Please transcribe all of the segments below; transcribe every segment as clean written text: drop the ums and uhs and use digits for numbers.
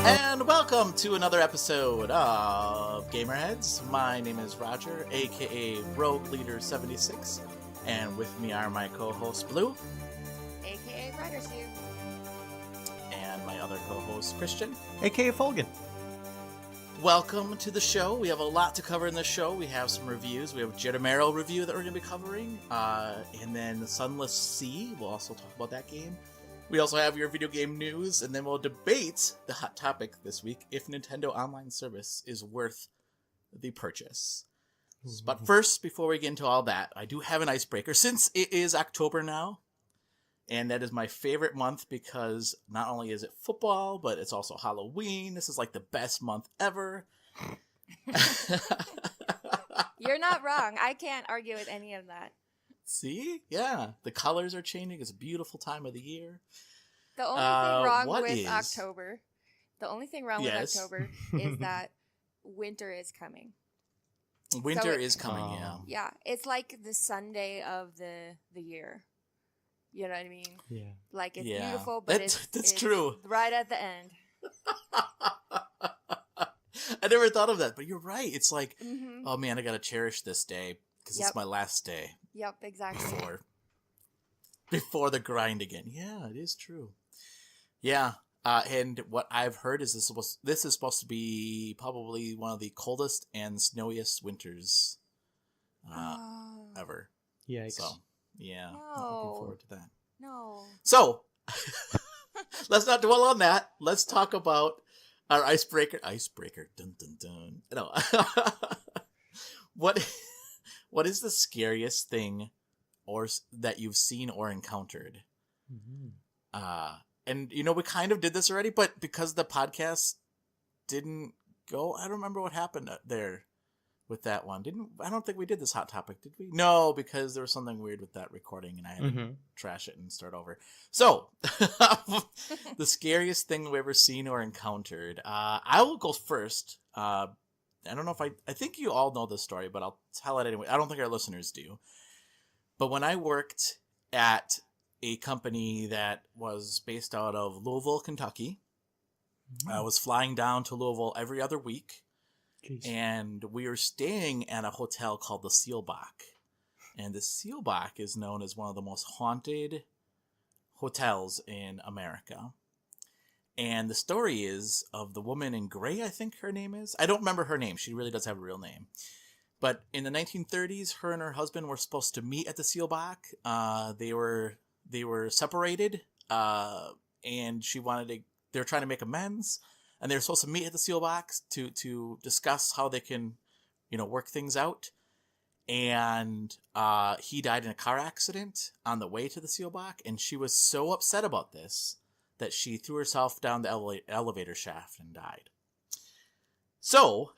And welcome to another episode of Gamerheads. My name is Roger, aka Rogue Leader 76, and with me are my co-host Blue, aka Ryder Suit, and my other co-host Christian, aka Fulgen. Welcome to the show. We have a lot to cover in this show. We have some reviews. We have a Jettomero review that we're going to be covering, and then the Sunless Sea. We'll also talk about that game. We also have your video game news, and then we'll debate the hot topic this week, if Nintendo Online Service is worth the purchase. Mm-hmm. But first, before we get into all that, I do have an icebreaker. Since it is October now, and that is my favorite month because not only is it football, but it's also Halloween. This is like the best month ever. You're not wrong. I can't argue with any of that. See? Yeah. The colors are changing. It's a beautiful time of the year. The only thing wrong with October, is that winter is coming. Winter is coming, yeah. Yeah. It's like the Sunday of the year. You know what I mean? Yeah. Like, it's beautiful, but it's true. Right at the end. I never thought of that, but you're right. It's like, oh man, I got to cherish this day because it's my last day. Yep, exactly. Before the grind again. Yeah, it is true. Yeah, and what I've heard is this is supposed to be probably one of the coldest and snowiest winters ever. Yikes. So, yeah, I'm looking forward to that. No. So, let's not dwell on that. Let's talk about our icebreaker. Dun, dun, dun. No. What is the scariest thing or that you've seen or encountered? Mm-hmm. And we kind of did this already, but because the podcast didn't go, I don't remember what happened there with that one. I don't think we did this hot topic, did we? No, because there was something weird with that recording and I had to trash it and start over. So, the scariest thing we've ever seen or encountered. I will go first. I don't know if I think you all know this story, but I'll tell it anyway. I don't think our listeners do. But when I worked at a company that was based out of Louisville, Kentucky, I was flying down to Louisville every other week. Jeez. And we were staying at a hotel called the Seelbach. And the Seelbach is known as one of the most haunted hotels in America. And the story is of the woman in gray, I think her name is. I don't remember her name. She really does have a real name. But in the 1930s, her and her husband were supposed to meet at the Seelbach. They were separated, and they were trying to make amends. And they were supposed to meet at the Seelbach to discuss how they can, work things out. And he died in a car accident on the way to the Seelbach. And she was so upset about this that she threw herself down the elevator shaft and died. So,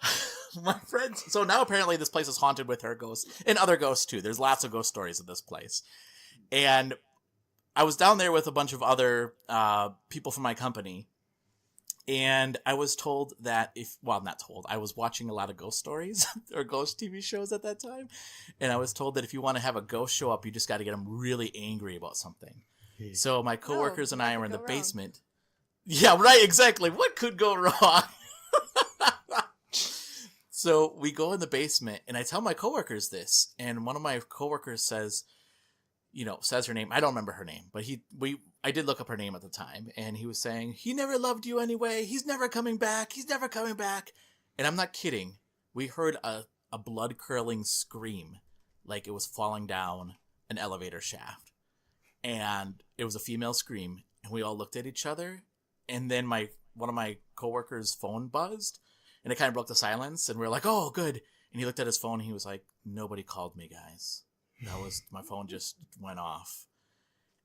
my friends... So now apparently this place is haunted with her ghosts. And other ghosts too. There's lots of ghost stories in this place. And I was down there with a bunch of other people from my company. And I was told that I was watching a lot of ghost stories or ghost TV shows at that time. And I was told that if you want to have a ghost show up, you just got to get them really angry about something. So my coworkers and I were in the basement. Yeah, right, exactly. What could go wrong? So we go in the basement, and I tell my coworkers this, and one of my coworkers says her name. I don't remember her name, but I did look up her name at the time, and he was saying, "He never loved you anyway. He's never coming back. He's never coming back." And I'm not kidding. We heard a blood-curdling scream, like it was falling down an elevator shaft. And it was a female scream, and we all looked at each other, and then one of my coworkers' phone buzzed, and it kind of broke the silence, and we were like, "Oh, good." And he looked at his phone, and he was like, "Nobody called me, guys. My phone just went off."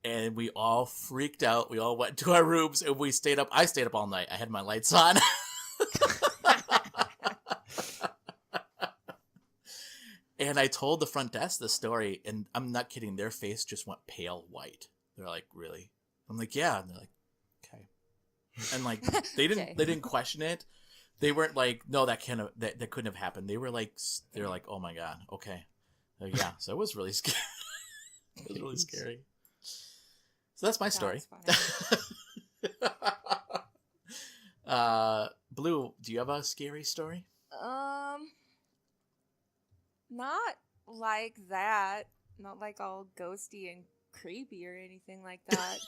And we all freaked out. We all went to our rooms, and we stayed up. I stayed up all night. I had my lights on. And I told the front desk this story, and I'm not kidding. Their face just went pale white. They're like, "Really?" I'm like, "Yeah." And they're like, "Okay." And like, they didn't question it. They weren't like, "No, that couldn't have happened." They were like, "Oh my God, okay." Yeah. So it was really scary. It was really scary. So that's my story. Blue, do you have a scary story? Not like that. Not like all ghosty and creepy or anything like that.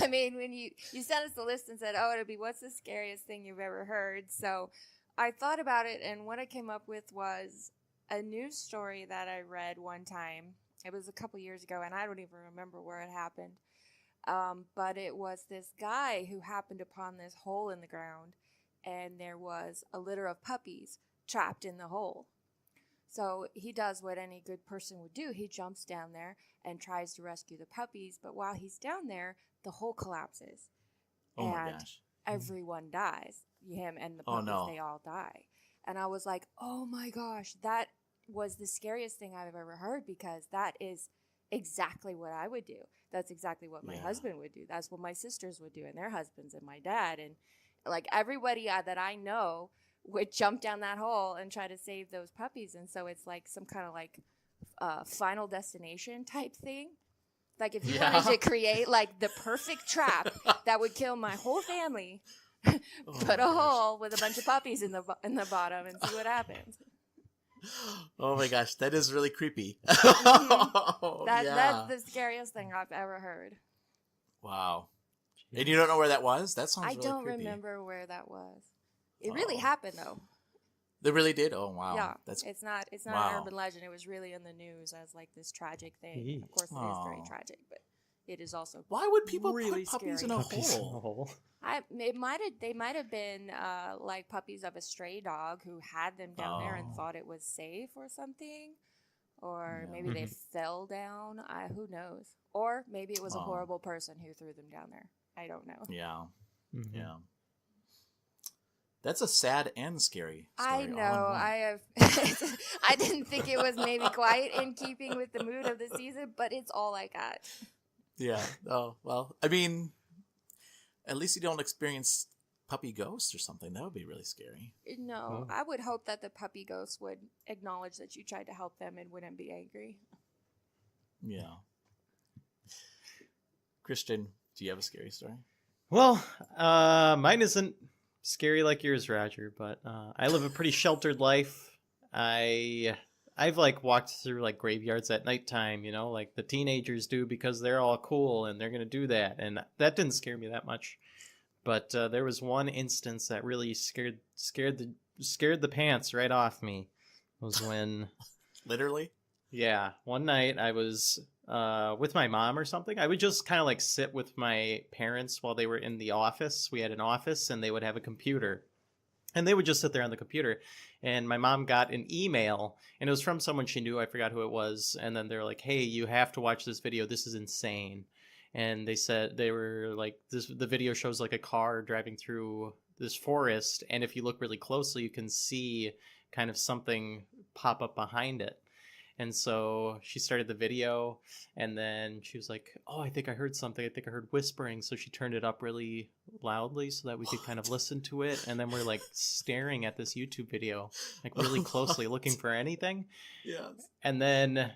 I mean, when you sent us the list and said, "Oh, it'll be what's the scariest thing you've ever heard?" So I thought about it, and what I came up with was a news story that I read one time. It was a couple years ago, and I don't even remember where it happened. But it was this guy who happened upon this hole in the ground, and there was a litter of puppies trapped in the hole. So he does what any good person would do. He jumps down there and tries to rescue the puppies, but while he's down there, the hole collapses. Oh my and gosh. everyone dies. Him and the Oh, puppies, no. they all die. And I was like, oh my gosh, that was the scariest thing I've ever heard, because that is exactly what I would do. That's exactly what my Yeah. husband would do. That's what my sisters would do, and their husbands, and my dad. And like everybody that I know would jump down that hole and try to save those puppies. And so it's like some kind of like Final Destination type thing. Like if you wanted to create like the perfect trap that would kill my whole family, put a hole with a bunch of puppies in the bottom and see what happens. Oh my gosh, that is really creepy. That's the scariest thing I've ever heard. Wow. And you don't know where that was? That sounds I really don't creepy. remember where that was. It really happened though. They really did? Oh wow. Yeah. That's It's not wow. an urban legend. It was really in the news as like this tragic thing. Of course it is very tragic, but it is also Why would people really put puppies scary. in a hole? They might have been like puppies of a stray dog who had them down there and thought it was safe or something, or maybe they fell down. Who knows? Or maybe it was a horrible person who threw them down there. I don't know. Yeah, yeah. That's a sad and scary story. I know. I have. I didn't think it was maybe quite in keeping with the mood of the season, but it's all I got. Yeah. Oh well. I mean, at least you don't experience puppy ghosts or something. That would be really scary. No, I would hope that the puppy ghost would acknowledge that you tried to help them and wouldn't be angry. Yeah. Christian, do you have a scary story? Well, mine isn't scary like yours, Roger, but I live a pretty sheltered life. I've like walked through like graveyards at nighttime, you know, like the teenagers do, because they're all cool and they're gonna do that, and that didn't scare me that much. But there was one instance that really scared the pants right off me. It was when Literally? Yeah, one night I was with my mom or something. I would just kind of like sit with my parents while they were in the office. We had an office and they would have a computer. And they would just sit there on the computer. And my mom got an email, and it was from someone she knew. I forgot who it was. And then they were like, hey, you have to watch this video. This is insane. And they said, they were like, the video shows like a car driving through this forest. And if you look really closely, you can see kind of something pop up behind it. And so she started the video, and then she was like, oh, I think I heard something. I think I heard whispering. So she turned it up really loudly so that we could kind of listen to it. And then we're like staring at this YouTube video, like really closely looking for anything. Yes. And then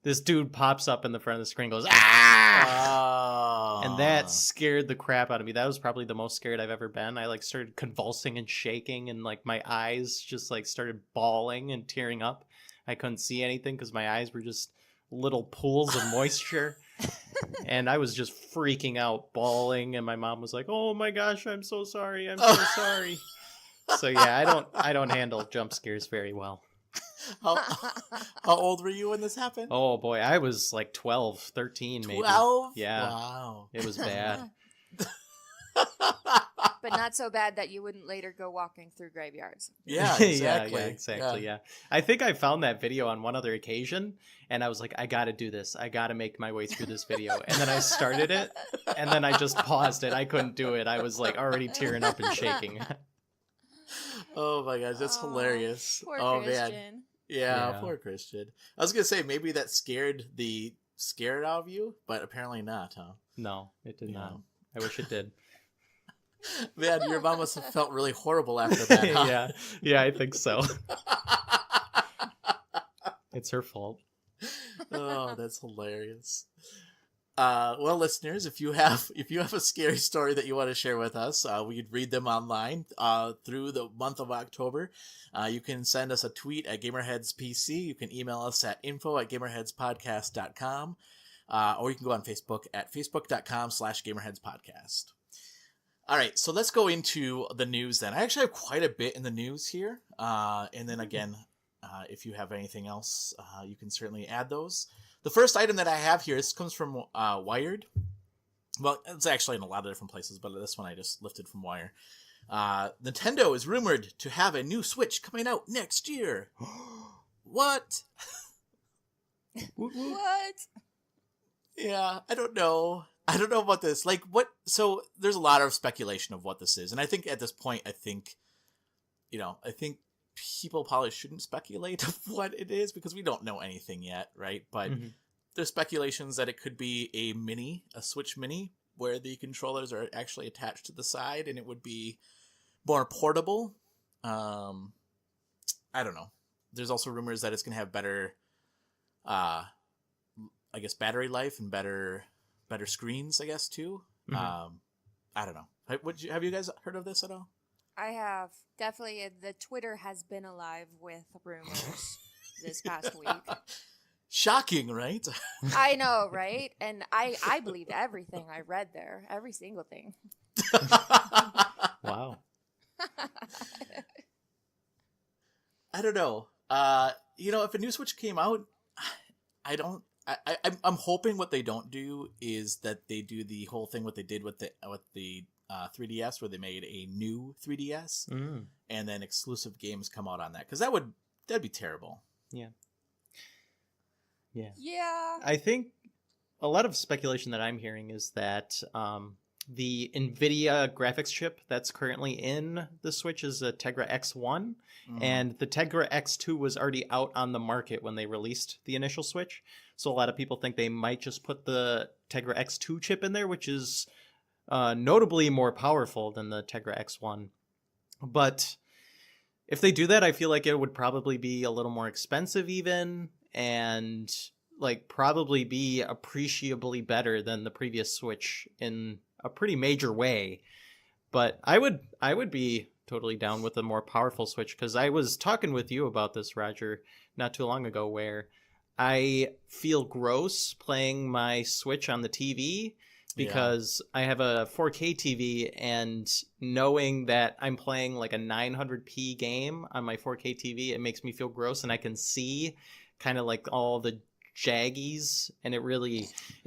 this dude pops up in the front of the screen, goes, ah! And that scared the crap out of me. That was probably the most scared I've ever been. I like started convulsing and shaking, and like my eyes just like started bawling and tearing up. I couldn't see anything because my eyes were just little pools of moisture. And I was just freaking out, bawling. And my mom was like, oh my gosh, I'm so sorry. I'm so sorry. So yeah, I don't handle jump scares very well. How old were you when this happened? Oh boy, I was like 12, 13 maybe. 12? Yeah. Wow. It was bad. But not so bad that you wouldn't later go walking through graveyards. Yeah, exactly. Exactly. Yeah. I think I found that video on one other occasion, and I was like, I got to do this. I got to make my way through this video. And then I started it, and then I just paused it. I couldn't do it. I was like already tearing up and shaking. Oh my gosh, that's hilarious. Poor Christian. Man. Yeah, poor Christian. I was going to say, maybe that scared out of you, but apparently not, huh? No, it did not. I wish it did. Man, your mom must have felt really horrible after that, huh? Yeah, I think so. It's her fault. Oh, that's hilarious. Well, listeners, if you have a scary story that you want to share with us, we could read them online through the month of October. You can send us a tweet at GamerheadsPC. You can email us at info@gamerheadspodcast.com. Or you can go on Facebook at facebook.com/GamerheadsPodcast. All right, so let's go into the news then. I actually have quite a bit in the news here. And then again, if you have anything else, you can certainly add those. The first item that I have here, this comes from Wired. Well, it's actually in a lot of different places, but this one I just lifted from Wire. Nintendo is rumored to have a new Switch coming out next year. What? What? Yeah, I don't know. I don't know about this. Like, what? So there's a lot of speculation of what this is. And I think at this point, I think people probably shouldn't speculate of what it is because we don't know anything yet, right? But there's speculations that it could be a Switch Mini, where the controllers are actually attached to the side and it would be more portable. I don't know. There's also rumors that it's going to have better, I guess, battery life and better screens, I guess, too. I don't know. Have you guys heard of this at all? I have. Definitely, the Twitter has been alive with rumors this past week. Shocking, right? I know, right? And I believed everything I read there. Every single thing. Wow. I don't know. If a new Switch came out, I'm hoping what they don't do is that they do the whole thing what they did with the 3DS, where they made a new 3DS and then exclusive games come out on that, because that'd be terrible. Yeah. Yeah. I think a lot of speculation that I'm hearing is that the NVIDIA graphics chip that's currently in the Switch is a Tegra X1, and the Tegra X2 was already out on the market when they released the initial Switch. So a lot of people think they might just put the Tegra X2 chip in there, which is notably more powerful than the Tegra X1. But if they do that, I feel like it would probably be a little more expensive even, and like probably be appreciably better than the previous Switch in a pretty major way. But I would be totally down with a more powerful Switch, because I was talking with you about this, Roger, not too long ago, where I feel gross playing my Switch on the TV because I have a 4K TV, and knowing that I'm playing like a 900p game on my 4K TV, it makes me feel gross, and I can see kind of like all the jaggies, and it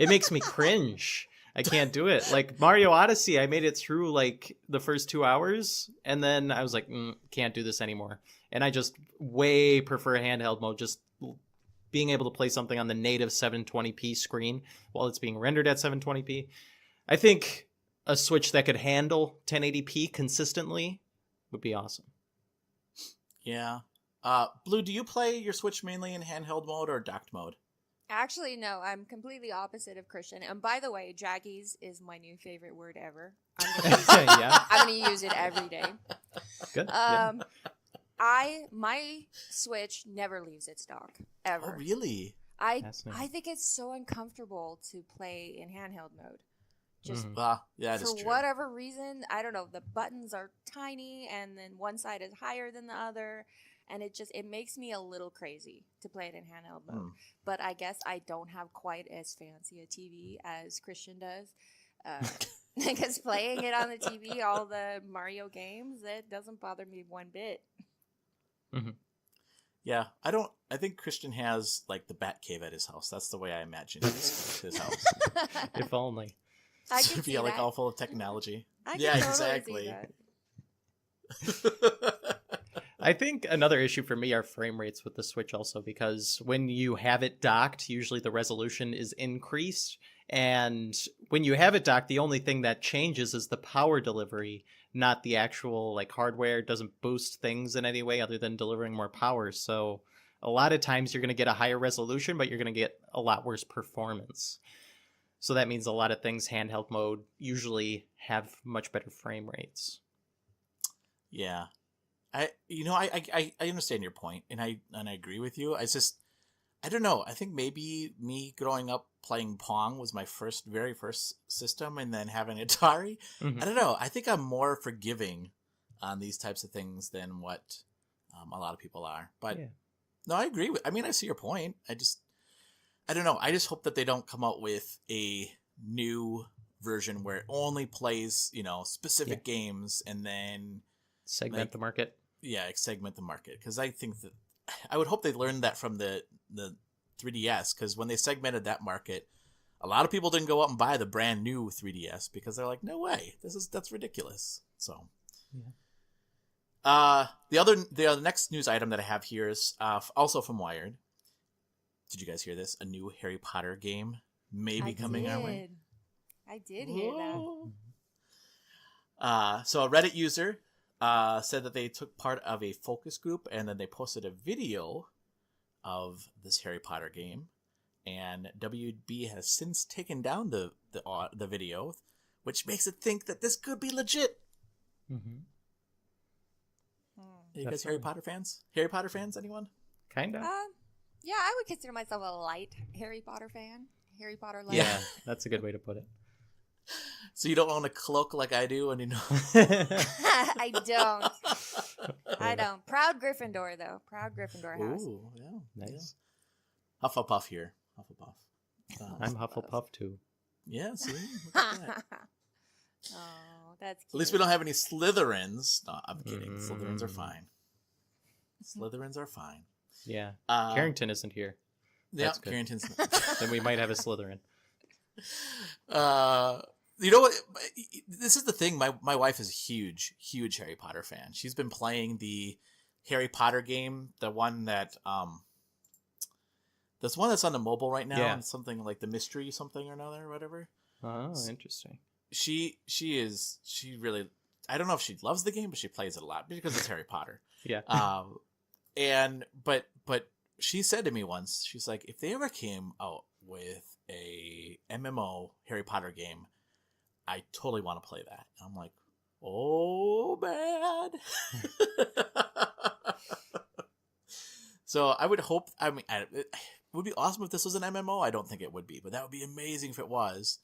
makes me cringe. I can't do it. Like Mario Odyssey, I made it through like the first 2 hours, and then I was like, can't do this anymore. And I just way prefer handheld mode, just being able to play something on the native 720p screen while it's being rendered at 720p. I think a Switch that could handle 1080p consistently would be awesome. Yeah. Blue, do you play your Switch mainly in handheld mode or docked mode? Actually, no. I'm completely opposite of Christian. And by the way, jaggies is my new favorite word ever. I'm going to use it every day. Good. My Switch never leaves its dock, ever. Oh, really? I think it's so uncomfortable to play in handheld mode. Just that is for true. whatever reason, I don't know. The buttons are tiny, and then one side is higher than the other, and it makes me a little crazy to play it in handheld mode. But I guess I don't have quite as fancy a TV as Christian does. Because playing it on the TV, all the Mario games, it doesn't bother me one bit. Yeah, I think Christian has like the Bat Cave at his house. That's the way I imagine his house. If only. I can see like that. all full of technology. I can yeah, totally exactly. See that. I think another issue for me are frame rates with the Switch also, because when you have it docked, usually the resolution is increased. And when you have it docked, the only thing that changes is the power delivery, not the actual like hardware. It doesn't boost things in any way other than delivering more power. So a lot of times you're going to get a higher resolution, but you're going to get a lot worse performance. So that means a lot of things handheld mode usually have much better frame rates. Yeah. I understand your point, and I agree with you. I don't know. I think maybe me growing up playing Pong was my very first system, and then having Atari. Mhm. I don't know. I think I'm more forgiving on these types of things than what a lot of people are. But Yeah. no, I agree with. I mean, I see your point. I don't know. I just hope that they don't come out with a new version where it only plays, specific games, and then Segment the market. segment the market. Because I think that I would hope they learned that from the 3DS. Because when they segmented that market, a lot of people didn't go out and buy the brand new 3DS because they're like, no way, that's ridiculous. So. Yeah. The next news item that I have here is also from Wired. Did you guys hear this? A new Harry Potter game may be coming our way. I did hear that. So a Reddit user said that they took part of a focus group, and then they posted a video of this Harry Potter game. And WB has since taken down the video, which makes it think that this could be legit. Mm-hmm. Are you guys Harry Potter fans? Harry Potter fans, anyone? Kind of. Yeah, I would consider myself a light Harry Potter fan. Harry Potter light. Yeah, that's a good way to put it. So you don't own a cloak like I do, and I don't. I don't. Proud Gryffindor, though. Proud Gryffindor house. Ooh, yeah. Nice. Yeah. Hufflepuff here. Hufflepuff. I'm Hufflepuff too. Yeah, see? Look at that. Oh, that's cute. At least we don't have any Slytherins. No, I'm kidding. Slytherins are fine. Slytherins are fine. Yeah. Carrington isn't here. Yeah, Carrington's Then we might have a Slytherin. You know what? This is the thing. My wife is a huge Harry Potter fan. She's been playing the Harry Potter game, the one that this one that's on the mobile right now. Yeah. And something like the mystery something or another or whatever. Oh, interesting. She really, I don't know if she loves the game, but she plays it a lot because it's Harry Potter. Yeah. But she said to me once, she's like, if they ever came out with a MMO Harry Potter game, I totally want to play that. And I'm like, oh, bad. So I would hope, it would be awesome if this was an MMO. I don't think it would be, but that would be amazing if it was.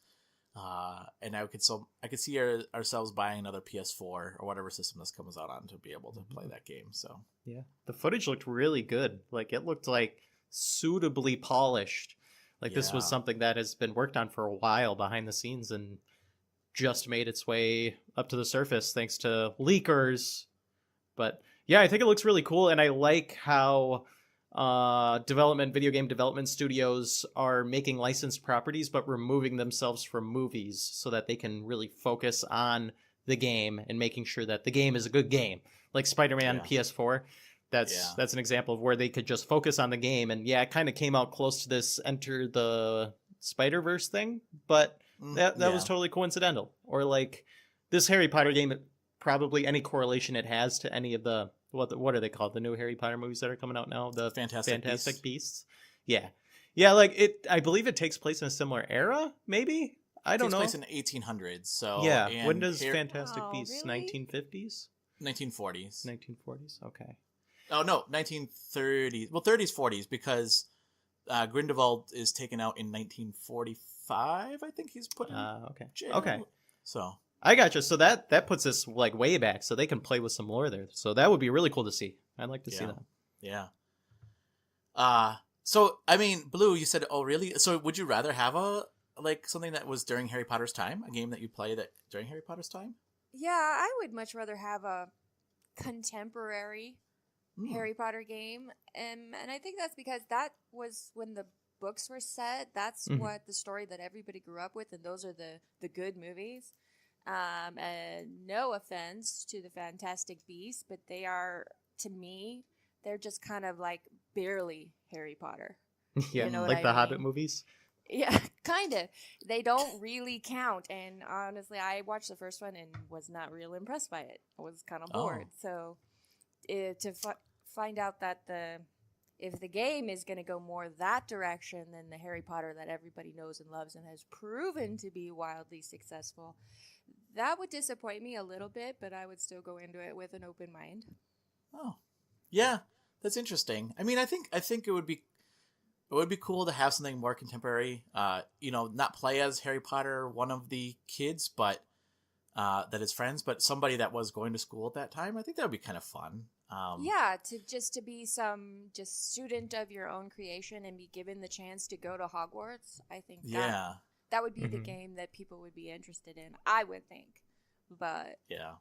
And I could see ourselves buying another PS4 or whatever system this comes out on to be able to play that game. So yeah, the footage looked really good. Like it looked like suitably polished. Like this was something that has been worked on for a while behind the scenes and just made its way up to the surface thanks to leakers. But yeah, I think it looks really cool, and I like how video game development studios are making licensed properties but removing themselves from movies so that they can really focus on the game and making sure that the game is a good game. Like Spider-Man PS4, that's an example of where they could just focus on the game. And yeah, it kind of came out close to this Enter the Spider-Verse thing, but that was totally coincidental. Or like this Harry Potter game, probably any correlation it has to any of the what are they called? The new Harry Potter movies that are coming out now? The Fantastic Beasts. Yeah. Yeah, like I believe it takes place in a similar era, maybe? I don't know. It takes place in 1800s. So yeah, when does Fantastic Beasts? Really? 1950s? 1940s. 1940s, okay. Oh, no, 1930s. Well, 30s, 40s, because Grindelwald is taken out in 1945, I think he's put in jail. Okay. So I gotcha. So that puts us like way back, so they can play with some lore there. So that would be really cool to see. I'd like to see that. Yeah. So I mean, Blue, you said, oh really? So would you rather have something that was during Harry Potter's time, a game that you play that during Harry Potter's time? Yeah, I would much rather have a contemporary Harry Potter game, and I think that's because that was when the books were set. That's what the story that everybody grew up with, and those are the good movies. And no offense to the Fantastic Beasts, but they are, to me, they're just kind of like barely Harry Potter. Yeah, you know like the Hobbit movies. Yeah, kind of. They don't really count. And honestly, I watched the first one and was not real impressed by it. I was kind of bored. So to find out that if the game is going to go more that direction than the Harry Potter that everybody knows and loves and has proven to be wildly successful, that would disappoint me a little bit, but I would still go into it with an open mind. Oh, yeah, that's interesting. I mean, I think it would be. It would be cool to have something more contemporary. Not play as Harry Potter, one of the kids, but that is friends, but somebody that was going to school at that time. I think that would be kind of fun. To be some just student of your own creation and be given the chance to go to Hogwarts. I think that would be the game that people would be interested in. I would think, but yeah.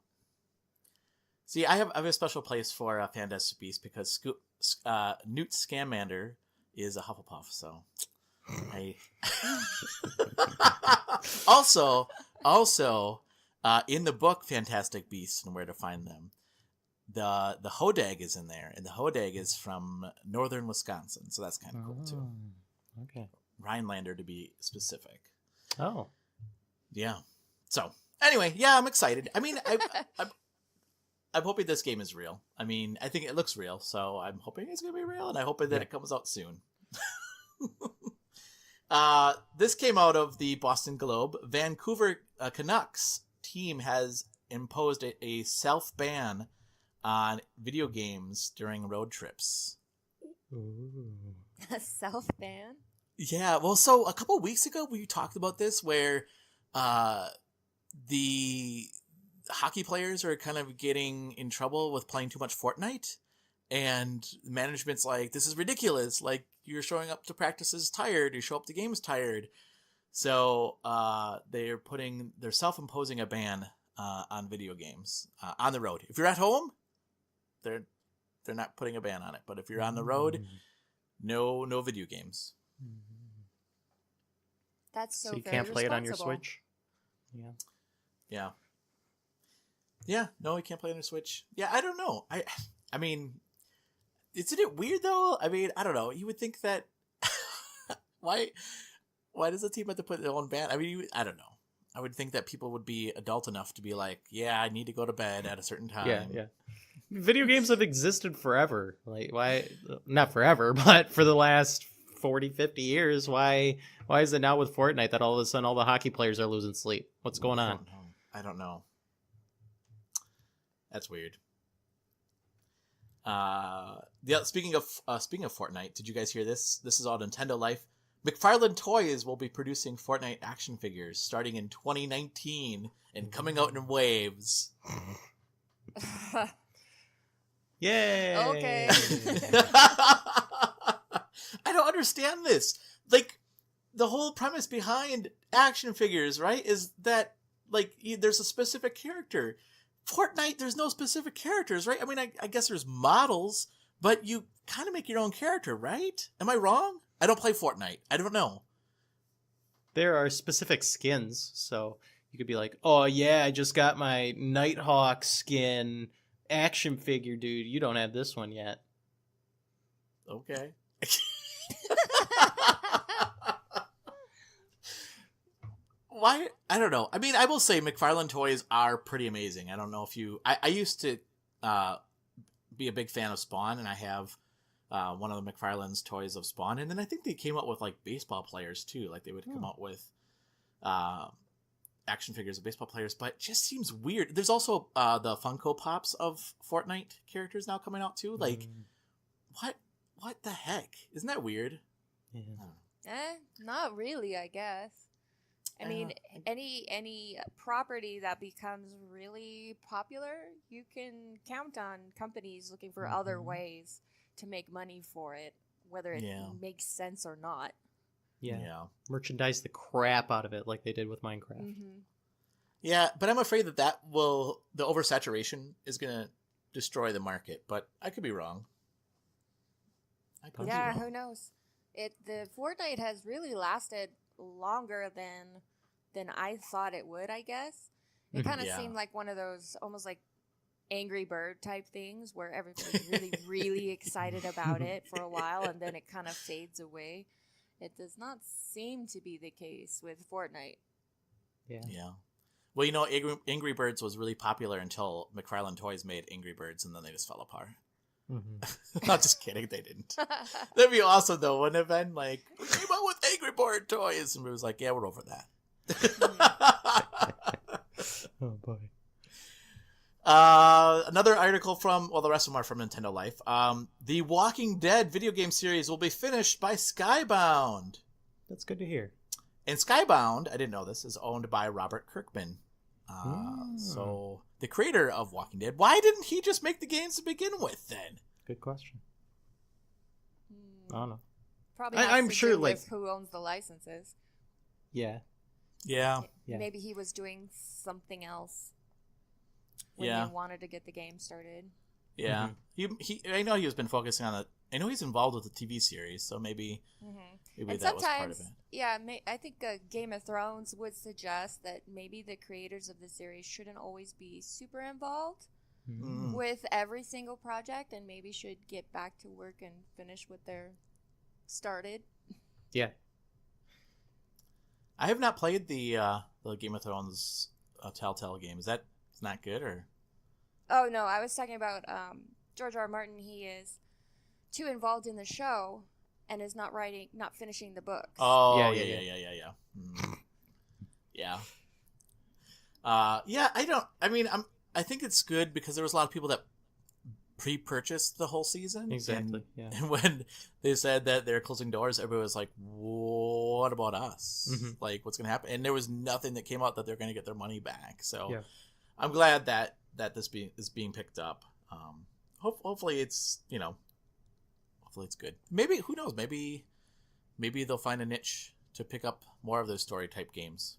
See, I have a special place for Fantastic Beasts because Newt Scamander is a Hufflepuff, so I also in the book Fantastic Beasts and Where to Find Them, the Hodag is in there, and the Hodag is from northern Wisconsin, so that's kind of cool too. Okay, Rhinelander to be specific. Oh, yeah. So anyway, yeah, I'm excited. I mean, I'm hoping this game is real. I mean, I think it looks real, so I'm hoping it's going to be real, and I hope that it comes out soon. This came out of the Boston Globe. Vancouver Canucks team has imposed a self-ban on video games during road trips. Ooh. a self-ban? Yeah, well, so a couple weeks ago we talked about this where the hockey players are kind of getting in trouble with playing too much Fortnite, and management's like, this is ridiculous, like, you're showing up to practices tired, you show up to games tired. So they're self-imposing a ban on video games on the road. If you're at home, they're not putting a ban on it, but if you're on the road, no video games. That's so you very can't play it on your responsible. Switch. Yeah, no, you can't play on your Switch. Yeah, I don't know. I mean, isn't it weird though? I mean, I don't know. You would think that why does the team have to put their own ban? I mean, I don't know. I would think that people would be adult enough to be like, yeah, I need to go to bed at a certain time. Yeah. Video games have existed forever. Like, why? Not forever, but for the last 40, 50 years. Why is it now with Fortnite that all of a sudden all the hockey players are losing sleep? What's going on? I don't know. That's weird. Speaking of Fortnite, did you guys hear this? This is all Nintendo Life. McFarlane Toys will be producing Fortnite action figures starting in 2019 and coming out in waves. Yay! Okay. I don't understand this. Like, the whole premise behind action figures, right, is that, like, there's a specific character. Fortnite, there's no specific characters, right? I mean, I guess there's models, but you kind of make your own character, right? Am I wrong? I don't play Fortnite. I don't know. There are specific skins, so you could be like, oh yeah, I just got my Nighthawk skin action figure, dude. You don't have this one yet. Okay. Why? I don't know. I mean, I will say McFarlane Toys are pretty amazing. I don't know if you... I used to be a big fan of Spawn, and I have one of the McFarlane's toys of Spawn. And then I think they came out with, like, baseball players, too. Like, they would come out with action figures of baseball players. But it just seems weird. There's also the Funko Pops of Fortnite characters now coming out, too. Like, what the heck? Isn't that weird? Yeah. Not really, I guess. I mean, any property that becomes really popular, you can count on companies looking for other ways to make money for it, whether it makes sense or not. Yeah. Merchandise the crap out of it like they did with Minecraft. Mm-hmm. Yeah, but I'm afraid that the oversaturation is going to destroy the market, but I could be wrong. Who knows? The Fortnite has really lasted longer than I thought it would, I guess. It kind of seemed like one of those almost like Angry Bird type things where everybody's really, really excited about it for a while and then it kind of fades away. It does not seem to be the case with Fortnite. Yeah. Well, you know, Angry Birds was really popular until McFarlane Toys made Angry Birds, and then they just fell apart. Mm-hmm. Not just kidding, they didn't. That'd be awesome, though, wouldn't it have been? Like, we came out with Angry Bird toys, and it was like, yeah, we're over that. Oh, boy. Another article from, well, the rest of them are from Nintendo Life. The Walking Dead video game series will be finished by Skybound. That's good to hear. And Skybound, I didn't know this, is owned by Robert Kirkman. So the creator of Walking Dead. Why didn't he just make the games to begin with then? Good question. I don't know. Probably I'm sure, do like, with who owns the licenses. Yeah. Yeah. Maybe he was doing something else when Yeah. they wanted to get the game started. Yeah. He I know he's been focusing on it. I know he's involved with the TV series, so maybe And that was part of it. Yeah, I think Game of Thrones would suggest that maybe the creators of the series shouldn't always be super involved with every single project, and maybe should get back to work and finish what they're started. Yeah. I have not played the Game of Thrones Telltale game. Is that not good or? Oh no, I was talking about George R. R. Martin. He is too involved in the show and is not finishing the books. Oh Yeah. Yeah. I think it's good because there was a lot of people that pre-purchased the whole season. Exactly. And when they said that they're closing doors, everybody was like, "What about us? Like, what's going to happen?" And there was nothing that came out that they're going to get their money back. So I'm glad that this is being picked up. Hopefully it's hopefully it's good. Maybe, who knows? Maybe they'll find a niche to pick up more of those story type games.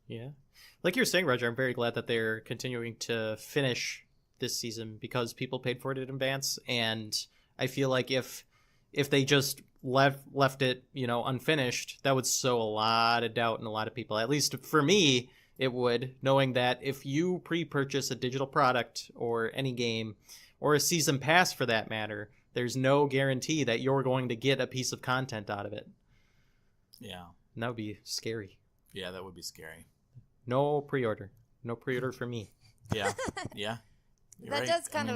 Yeah. Like you're saying, Roger, I'm very glad that they're continuing to finish this season because people paid for it in advance, and I feel like if they just left it, unfinished, that would sow a lot of doubt in a lot of people. At least for me, it would, knowing that if you pre-purchase a digital product or any game or a season pass for that matter, there's no guarantee that you're going to get a piece of content out of it. Yeah. And that would be scary. Yeah, that would be scary. No pre-order for me. Yeah. Yeah. That right. Does kind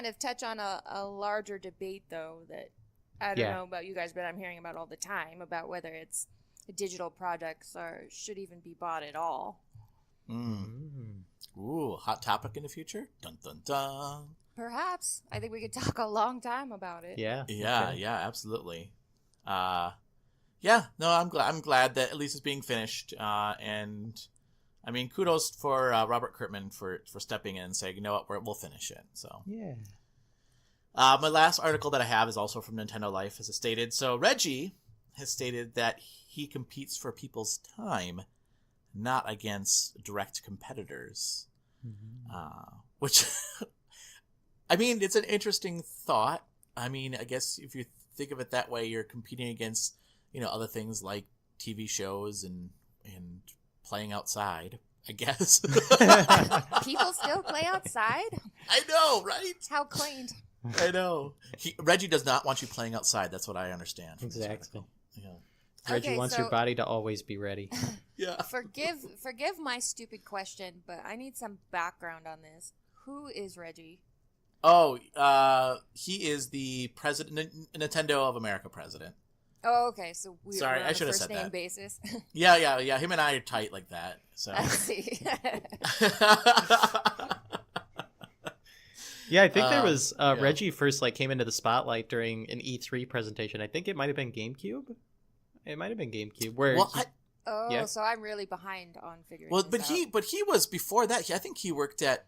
of touch on a larger debate, though, that I don't know about you guys, but I'm hearing about all the time about whether it's digital products or should even be bought at all. Ooh, hot topic in the future? Dun, dun, dun. Perhaps. I think we could talk a long time about it. Yeah, absolutely. No, I'm glad that at least it's being finished. And I mean, kudos for Robert Kirkman for stepping in and saying, you know what, we'll finish it. So yeah. My last article that I have is also from Nintendo Life, as it stated. So Reggie has stated that he competes for people's time, not against direct competitors. Which, I mean, it's an interesting thought. I mean, I guess if you think of it that way, you're competing against, other things like TV shows and playing outside, I guess. People still play outside? I know, right? How quaint. I know. Reggie does not want you playing outside. That's what I understand. Exactly. Yeah. Reggie wants your body to always be ready. Yeah. Forgive my stupid question, but I need some background on this. Who is Reggie? Oh, he is the president, Nintendo of America president. Oh, okay. So we're on I should a have first said name that. basis. Yeah. Him and I are tight like that. So. I see. Yeah, I think there was Reggie first came into the spotlight during an E3 presentation. I think it might have been GameCube. It might have been GameCube. So I'm really behind on figuring. Well, this out. but he was before that. I think he worked at,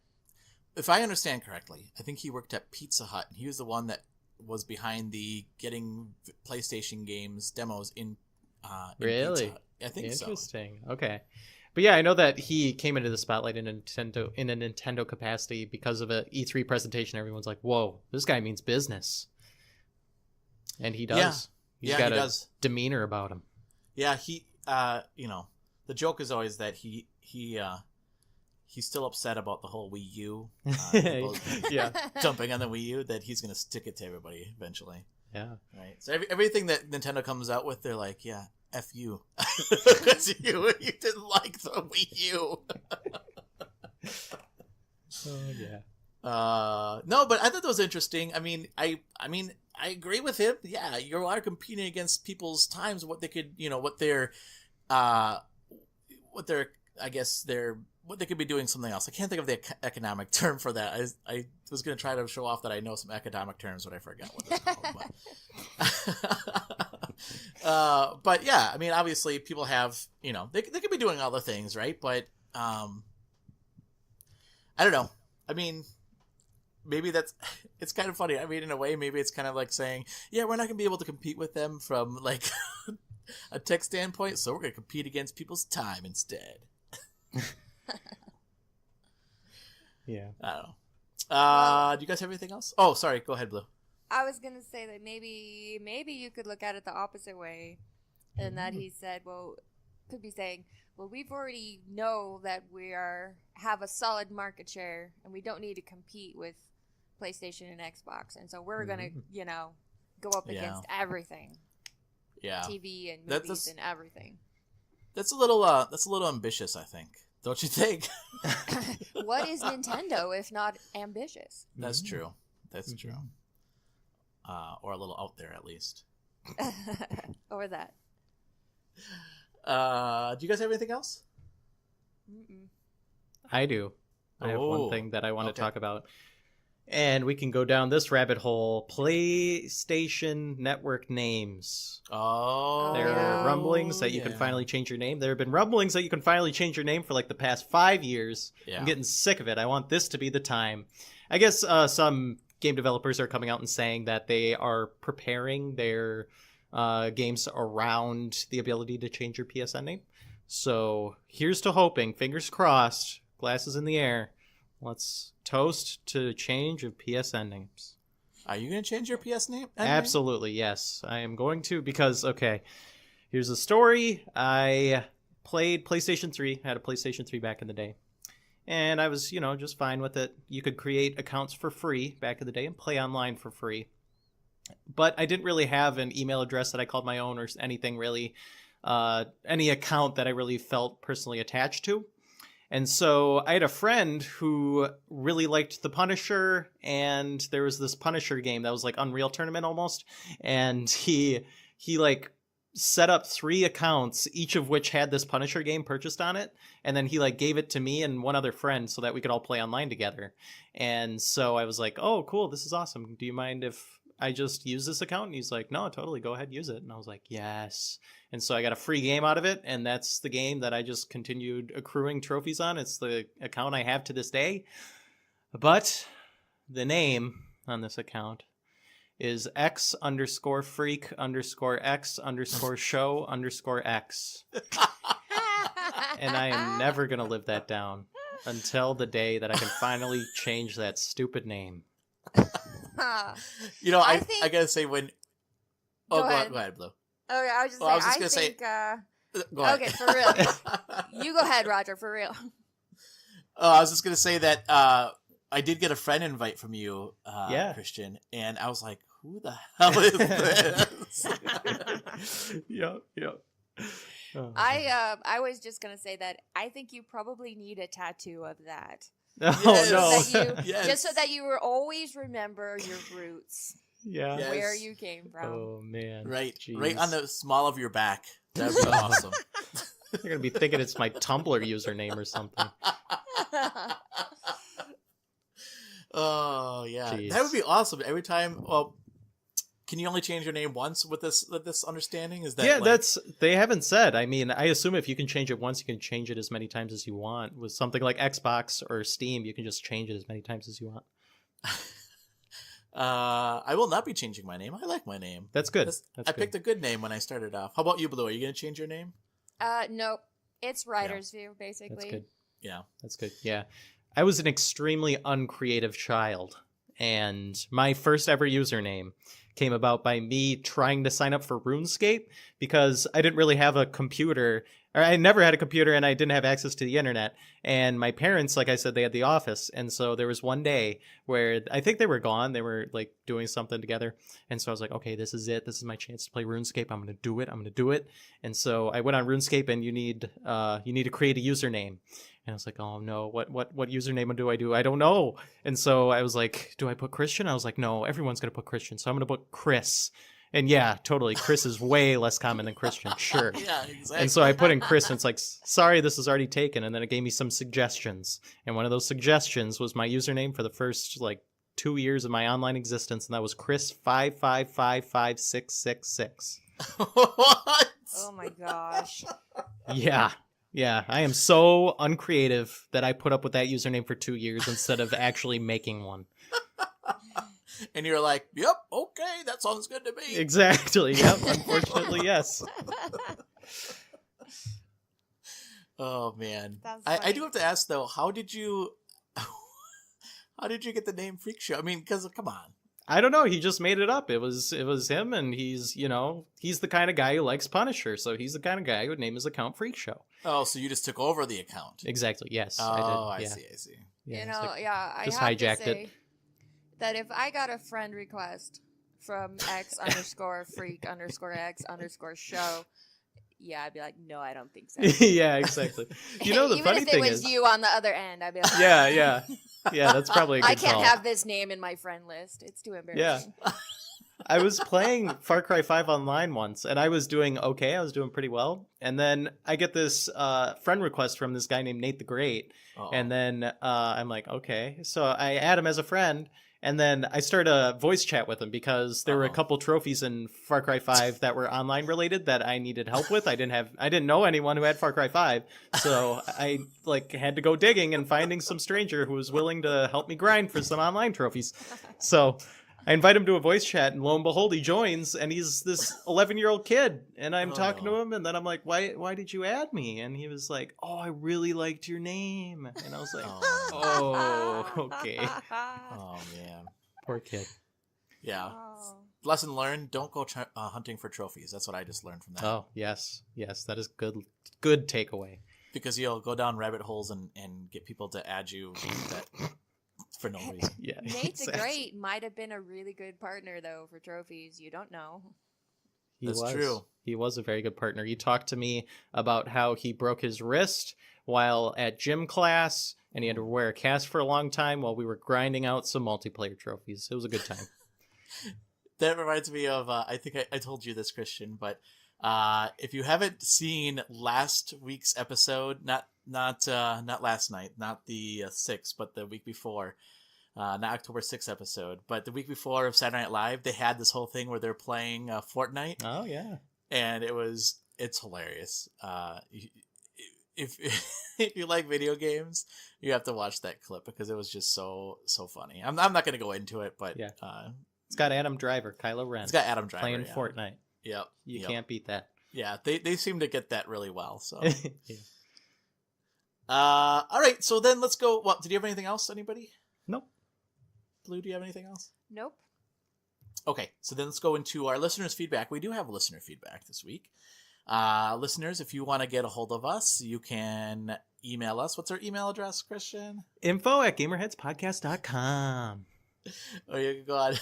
if I understand correctly, I think he worked at Pizza Hut. He was the one that was behind the getting PlayStation games demos in really? Pizza Hut. I think Interesting. Okay. But yeah, I know that he came into the spotlight in a Nintendo capacity because of an E3 presentation. Everyone's like, "Whoa, this guy means business," and he does. Yeah. He's got a demeanor about him. Yeah, he. The joke is always that he's still upset about the whole Wii U. Jumping on the Wii U, that he's gonna stick it to everybody eventually. Yeah. Right. So everything that Nintendo comes out with, they're like, yeah. F you. Because you didn't like the Wii U. Oh yeah. No, but I thought that was interesting. I mean, I agree with him. Yeah, you are competing against people's times, what they could, what their, I guess their they could be doing something else. I can't think of the economic term for that. I was going to try to show off that I know some economic terms, but I forgot what it's called. But yeah, I mean, obviously people have, they could be doing other things, right? But I don't know. I mean, maybe it's kind of funny. I mean, in a way, maybe it's kind of like saying, yeah, we're not going to be able to compete with them from like a tech standpoint, so we're going to compete against people's time instead. Yeah. I don't know. Do you guys have anything else? Oh, sorry. Go ahead, Blue. I was gonna say that maybe you could look at it the opposite way, and that he said, well, could be saying, well, we've already know that have a solid market share, and we don't need to compete with PlayStation and Xbox, and so we're gonna, go up against everything. Yeah. TV and movies and everything. That's a little ambitious, I think. Don't you think? What is Nintendo if not ambitious? That's true. That's true. Or a little out there, at least. Or that. Do you guys have anything else? Mm-mm. I do. I have one thing that I want to talk about. And we can go down this rabbit hole. PlayStation Network names. Oh. There are rumblings that you can finally change your name. There have been rumblings that you can finally change your name for like the past 5 years. Yeah. I'm getting sick of it. I want this to be the time. I guess some game developers are coming out and saying that they are preparing their games around the ability to change your PSN name. So here's to hoping, fingers crossed, glasses in the air. Let's toast to change of PSN names. Are you going to change your PS name? Absolutely, yes. I am going to because, here's the story. I played PlayStation 3. I had a PlayStation 3 back in the day. And I was, just fine with it. You could create accounts for free back in the day and play online for free. But I didn't really have an email address that I called my own or anything really, any account that I really felt personally attached to. And so I had a friend who really liked The Punisher, and there was this Punisher game that was like Unreal Tournament almost. And he like set up 3 accounts, each of which had this Punisher game purchased on it. And then he like gave it to me and one other friend so that we could all play online together. And so I was like, oh, cool. This is awesome. Do you mind if I just use this account? And he's like, no, totally. Go ahead, use it. And I was like, yes. And so I got a free game out of it. And that's the game that I just continued accruing trophies on. It's the account I have to this day. But the name on this account is X_freak_X_show_X. And I am never going to live that down until the day that I can finally change that stupid name. I gotta say when. Oh, go ahead, Blue. Okay, I was just gonna say. Go ahead. Okay, for real. You go ahead, Roger. For real. I was just gonna say that I did get a friend invite from you, Christian, and I was like, "Who the hell is this?" Yeah. I was just gonna say that I think you probably need a tattoo of that. Oh no! Just so that you will always remember your roots. Yeah, where you came from. Oh man! Right, Jeez. right on the small of your back. That'd be awesome. You're gonna be thinking it's my Tumblr username or something. Oh yeah, Jeez. That would be awesome. Every time. Well, can you only change your name once with this understanding? Is that they haven't said. I mean, I assume if you can change it once, you can change it as many times as you want. With something like Xbox or Steam, you can just change it as many times as you want. I will not be changing my name. I like my name. That's good. I picked a good name when I started off. How about you, Blue? Are you going to change your name? Nope. It's writer's view, basically. That's good. Yeah. That's good. Yeah. I was an extremely uncreative child, and my first ever username came about by me trying to sign up for RuneScape because I didn't really have a computer, or I never had a computer, and I didn't have access to the internet. And my parents, like I said, they had the office. And so there was one day where I think they were gone. They were like doing something together. And so I was like, okay, this is it. This is my chance to play RuneScape. I'm going to do it. And so I went on RuneScape, and you need to create a username. And I was like, oh no, what username do I do? I don't know. And so I was like, do I put Christian? I was like, no, everyone's going to put Christian. So I'm going to put Chris. And yeah, totally. Chris is way less common than Christian. Sure. Yeah, exactly. And so I put in Chris, and it's like, sorry, this is already taken. And then it gave me some suggestions. And one of those suggestions was my username for the first 2 years of my online existence, and that was Chris5555666. What? Oh my gosh. Yeah. Yeah. I am so uncreative that I put up with that username for 2 years instead of actually making one. And you're like, yep, okay, that sounds good to me. Exactly. Yep. Unfortunately, yes. Oh man, That's I do funny. have to ask though, how did you get the name Freak Show? I mean, because come on. I don't know. He just made it up. It was him, and he's the kind of guy who likes Punisher, so he's the kind of guy who would name his account Freak Show. Oh, so you just took over the account? Exactly. Yes. Oh, I did. I see. Yeah, You it's know, like- I just have hijacked to say it. that if I got a friend request from X_freak_X_show, yeah, I'd be like, no, I don't think so. Yeah, exactly. You know, the Even funny if thing it was is, you on the other end, I'd be like, yeah, that's probably a good I can't call. have this name in my friend list. It's too embarrassing. I was playing Far Cry 5 online once, and I was doing okay. I was doing pretty well. And then I get this friend request from this guy named Nate the Great. Oh. And then I'm like, okay. So I add him as a friend, and then I start a voice chat with him because there were a couple trophies in Far Cry 5 that were online related that I needed help with. I didn't know anyone who had Far Cry 5. So I had to go digging and finding some stranger who was willing to help me grind for some online trophies. So I invite him to a voice chat, and lo and behold, he joins, and he's this 11-year-old kid, and I'm talking to him, and then I'm like, why did you add me? And he was like, oh, I really liked your name. And I was like, oh, okay. Oh man, Poor kid. yeah. Oh. Lesson learned: don't go hunting for trophies. That's what I just learned from that. Oh, yes, that is good takeaway. Because you'll go down rabbit holes and get people to add you that for no reason. Yeah, Nate the exactly. Great might have been a really good partner, though, for trophies. You don't know. That's true. He was a very good partner. He talked to me about how he broke his wrist while at gym class, and he had to wear a cast for a long time while we were grinding out some multiplayer trophies. It was a good time. That reminds me of I think I told you this, Christian, but if you haven't seen last week's episode, not last night, not the 6th, but the week before, not October 6th episode, but the week before of Saturday Night Live, they had this whole thing where they're playing Fortnite. Oh yeah, and it's hilarious. If if you like video games, you have to watch that clip because it was just so funny. I'm not going to go into it, but yeah. It's got Adam Driver, Kylo Ren. It's got Adam Driver playing yeah. Fortnite. Yep, You can't beat that. Yeah, they seem to get that really well. So, Yeah. all right. So then let's go. Well, did you have anything else? Anybody? Nope. Blue, do you have anything else? Nope. Okay, so then let's go into our listeners' feedback. We do have listener feedback this week. Listeners, if you want to get a hold of us, you can email us. What's our email address, Christian? info@gamerheadspodcast.com. Oh, you can go on.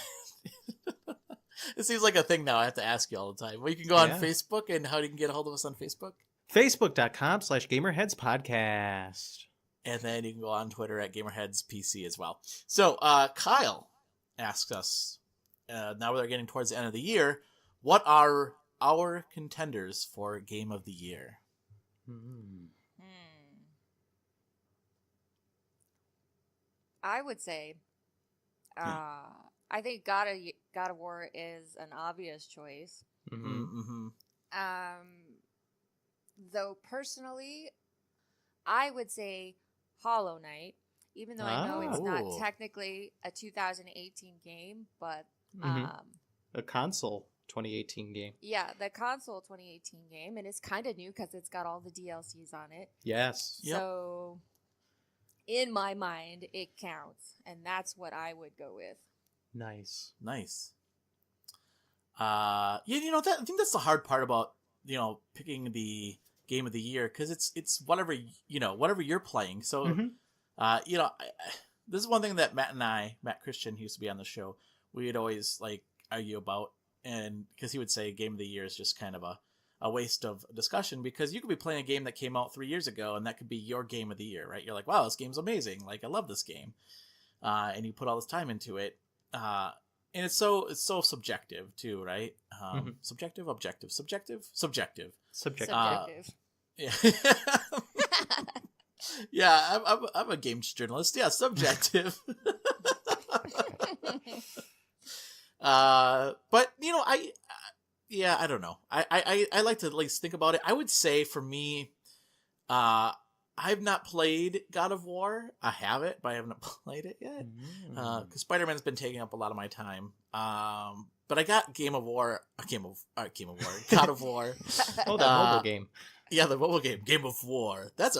It seems like a thing now. I have to ask you all the time. Well, you can go on Facebook, and how do you can get a hold of us on Facebook? Facebook.com/gamerheadspodcast. And then you can go on Twitter at GamerheadsPC as well. So, Kyle asks us, now we're getting towards the end of the year, what are our contenders for Game of the Year? I would say, I think God of War is an obvious choice. Mm-hmm. Though personally, I would say Hollow Knight, even though I know it's not technically a 2018 game, but a console 2018 game. Yeah, the console 2018 game, and it's kind of new because it's got all the DLCs on it. Yes. So, in my mind, it counts, and that's what I would go with. Nice. Yeah, I think that's the hard part about picking the Game of the Year, because it's whatever you're playing. So this is one thing that Matt Christian, who used to be on the show, we'd always argue about, and because he would say Game of the Year is just kind of a waste of discussion, because you could be playing a game that came out 3 years ago, and that could be your Game of the Year, right? You're like, wow, this game's amazing, I love this game, and you put all this time into it, and it's so subjective too, right? Subjective, objective, subjective. Subjective. Yeah. Yeah, I'm a games journalist. Yeah, subjective. But I don't know. I like to at least think about it. I would say for me, I've not played God of War. I have it, but I haven't played it yet. Because Spider-Man's been taking up a lot of my time. But I got God of War. Oh, that mobile game. Yeah, the mobile game, Game of War. That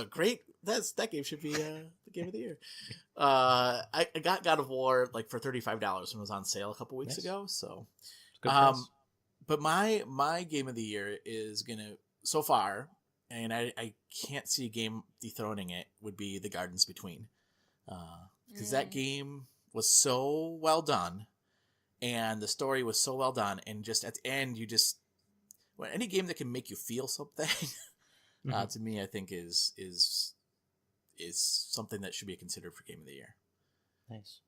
game should be the game of the year. I got God of War like for $35 when it was on sale a couple weeks ago. So, good price. but my game of the year is gonna so far, and I can't see a game dethroning it. Would be The Gardens Between, because that game was so well done, and the story was so well done, and just at the end any game that can make you feel something. To me, I think is something that should be considered for Game of the Year. Nice.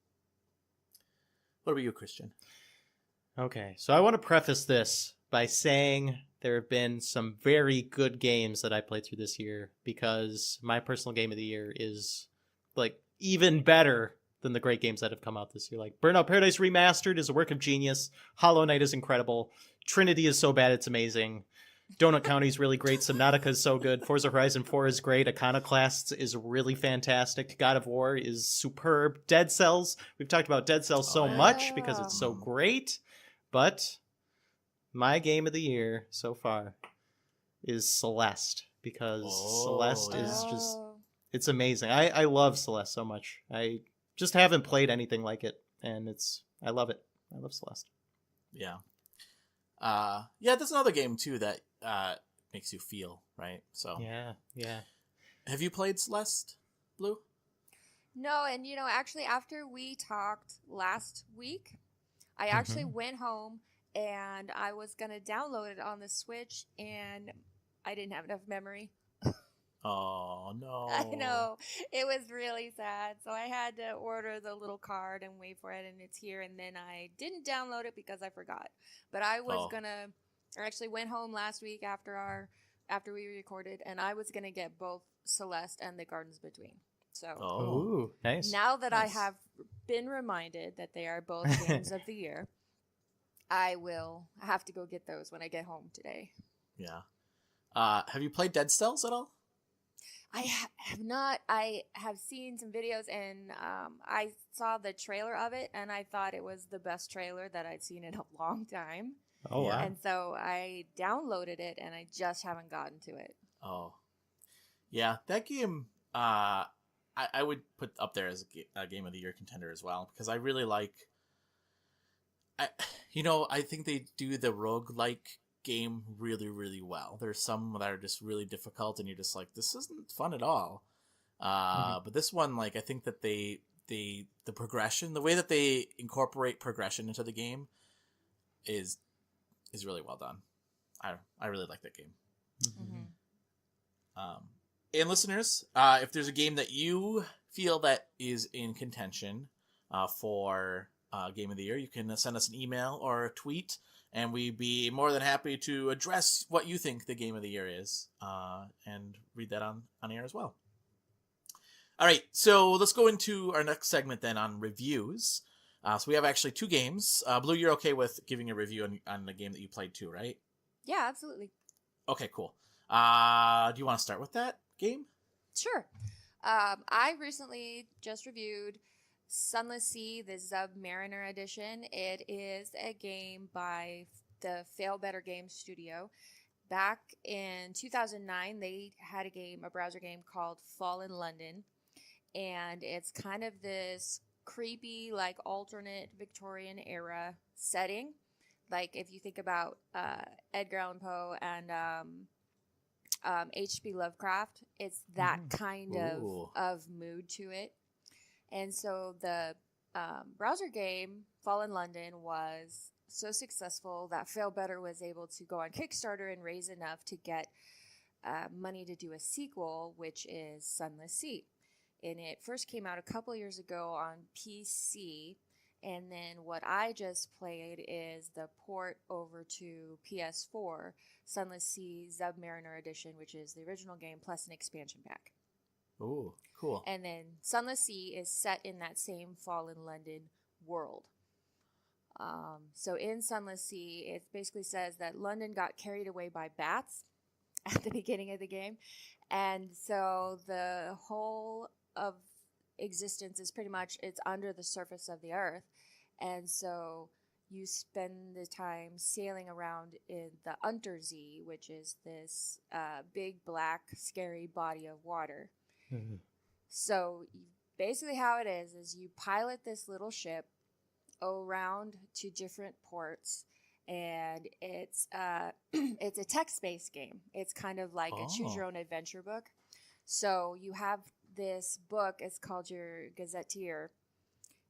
What about you, Christian? Okay, so I want to preface this by saying there have been some very good games that I played through this year, because my personal Game of the Year is like even better than the great games that have come out this year. Like Burnout Paradise Remastered is a work of genius. Hollow Knight is incredible. Trinity is so bad it's amazing. Donut County is really great. Subnautica is so good. Forza Horizon 4 is great. Iconoclasts is really fantastic. God of War is superb. Dead Cells. We've talked about Dead Cells so much because it's so great. But my game of the year so far is Celeste, because Celeste is just, it's amazing. I love Celeste so much. I just haven't played anything like it, and I love it. I love Celeste. Yeah. There's another game too that makes you feel, right? So yeah. Have you played Celeste, Blue? No, and actually after we talked last week, I actually went home and I was going to download it on the Switch, and I didn't have enough memory. Oh, no. I know. It was really sad. So I had to order the little card and wait for it, and it's here. And then I didn't download it because I forgot. But I was I actually went home last week after we recorded, and I was going to get both Celeste and The Gardens Between. So nice. Now that I have been reminded that they are both games of the year, I will have to go get those when I get home today. Yeah. Have you played Dead Cells at all? I have not. I have seen some videos, and I saw the trailer of it, and I thought it was the best trailer that I'd seen in a long time. Oh, wow. And so I downloaded it, and I just haven't gotten to it. Oh. Yeah, that game, I would put up there as a Game of the Year contender as well, because I really like... I think they do the roguelike game really, really well. There's some that are just really difficult, and you're just like, this isn't fun at all. But this one, like, I think that the progression, the way that they incorporate progression into the game is really well done. I really like that game. And listeners, if there's a game that you feel that is in contention for Game of the Year, you can send us an email or a tweet, and we'd be more than happy to address what you think the Game of the Year is, and read that on air as well. All right, so let's go into our next segment then on reviews. So we have actually two games. Blue, you're okay with giving a review on the game that you played too, right? Yeah, absolutely. Okay, cool. Do you want to start with that game? Sure. I recently just reviewed Sunless Sea, the Submariner edition. It is a game by the Fail Better Games studio. Back in 2009, they had a browser game called Fall in London, and it's kind of this creepy, like, alternate Victorian era setting. Like, if you think about Edgar Allan Poe and H.P. Lovecraft, it's that kind of mood to it. And so the browser game, Fall in London, was so successful that Fail Better was able to go on Kickstarter and raise enough to get money to do a sequel, which is Sunless Sea. And it first came out a couple years ago on PC, And then what I just played is the port over to PS4, Sunless Sea Submariner Edition, which is the original game plus an expansion pack. Ooh, cool. And then Sunless Sea is set in that same fallen London world. So in Sunless Sea, it basically says that London got carried away by bats at the beginning of the game. And so the whole of existence is pretty much, it's under the surface of the earth. And so you spend the time sailing around in the Untersee, which is this big, black, scary body of water. Mm-hmm. So basically how it is you pilot this little ship around to different ports, and it's it's a text-based game. It's kind of like a choose your own adventure book. So you have this book, it's called your gazetteer,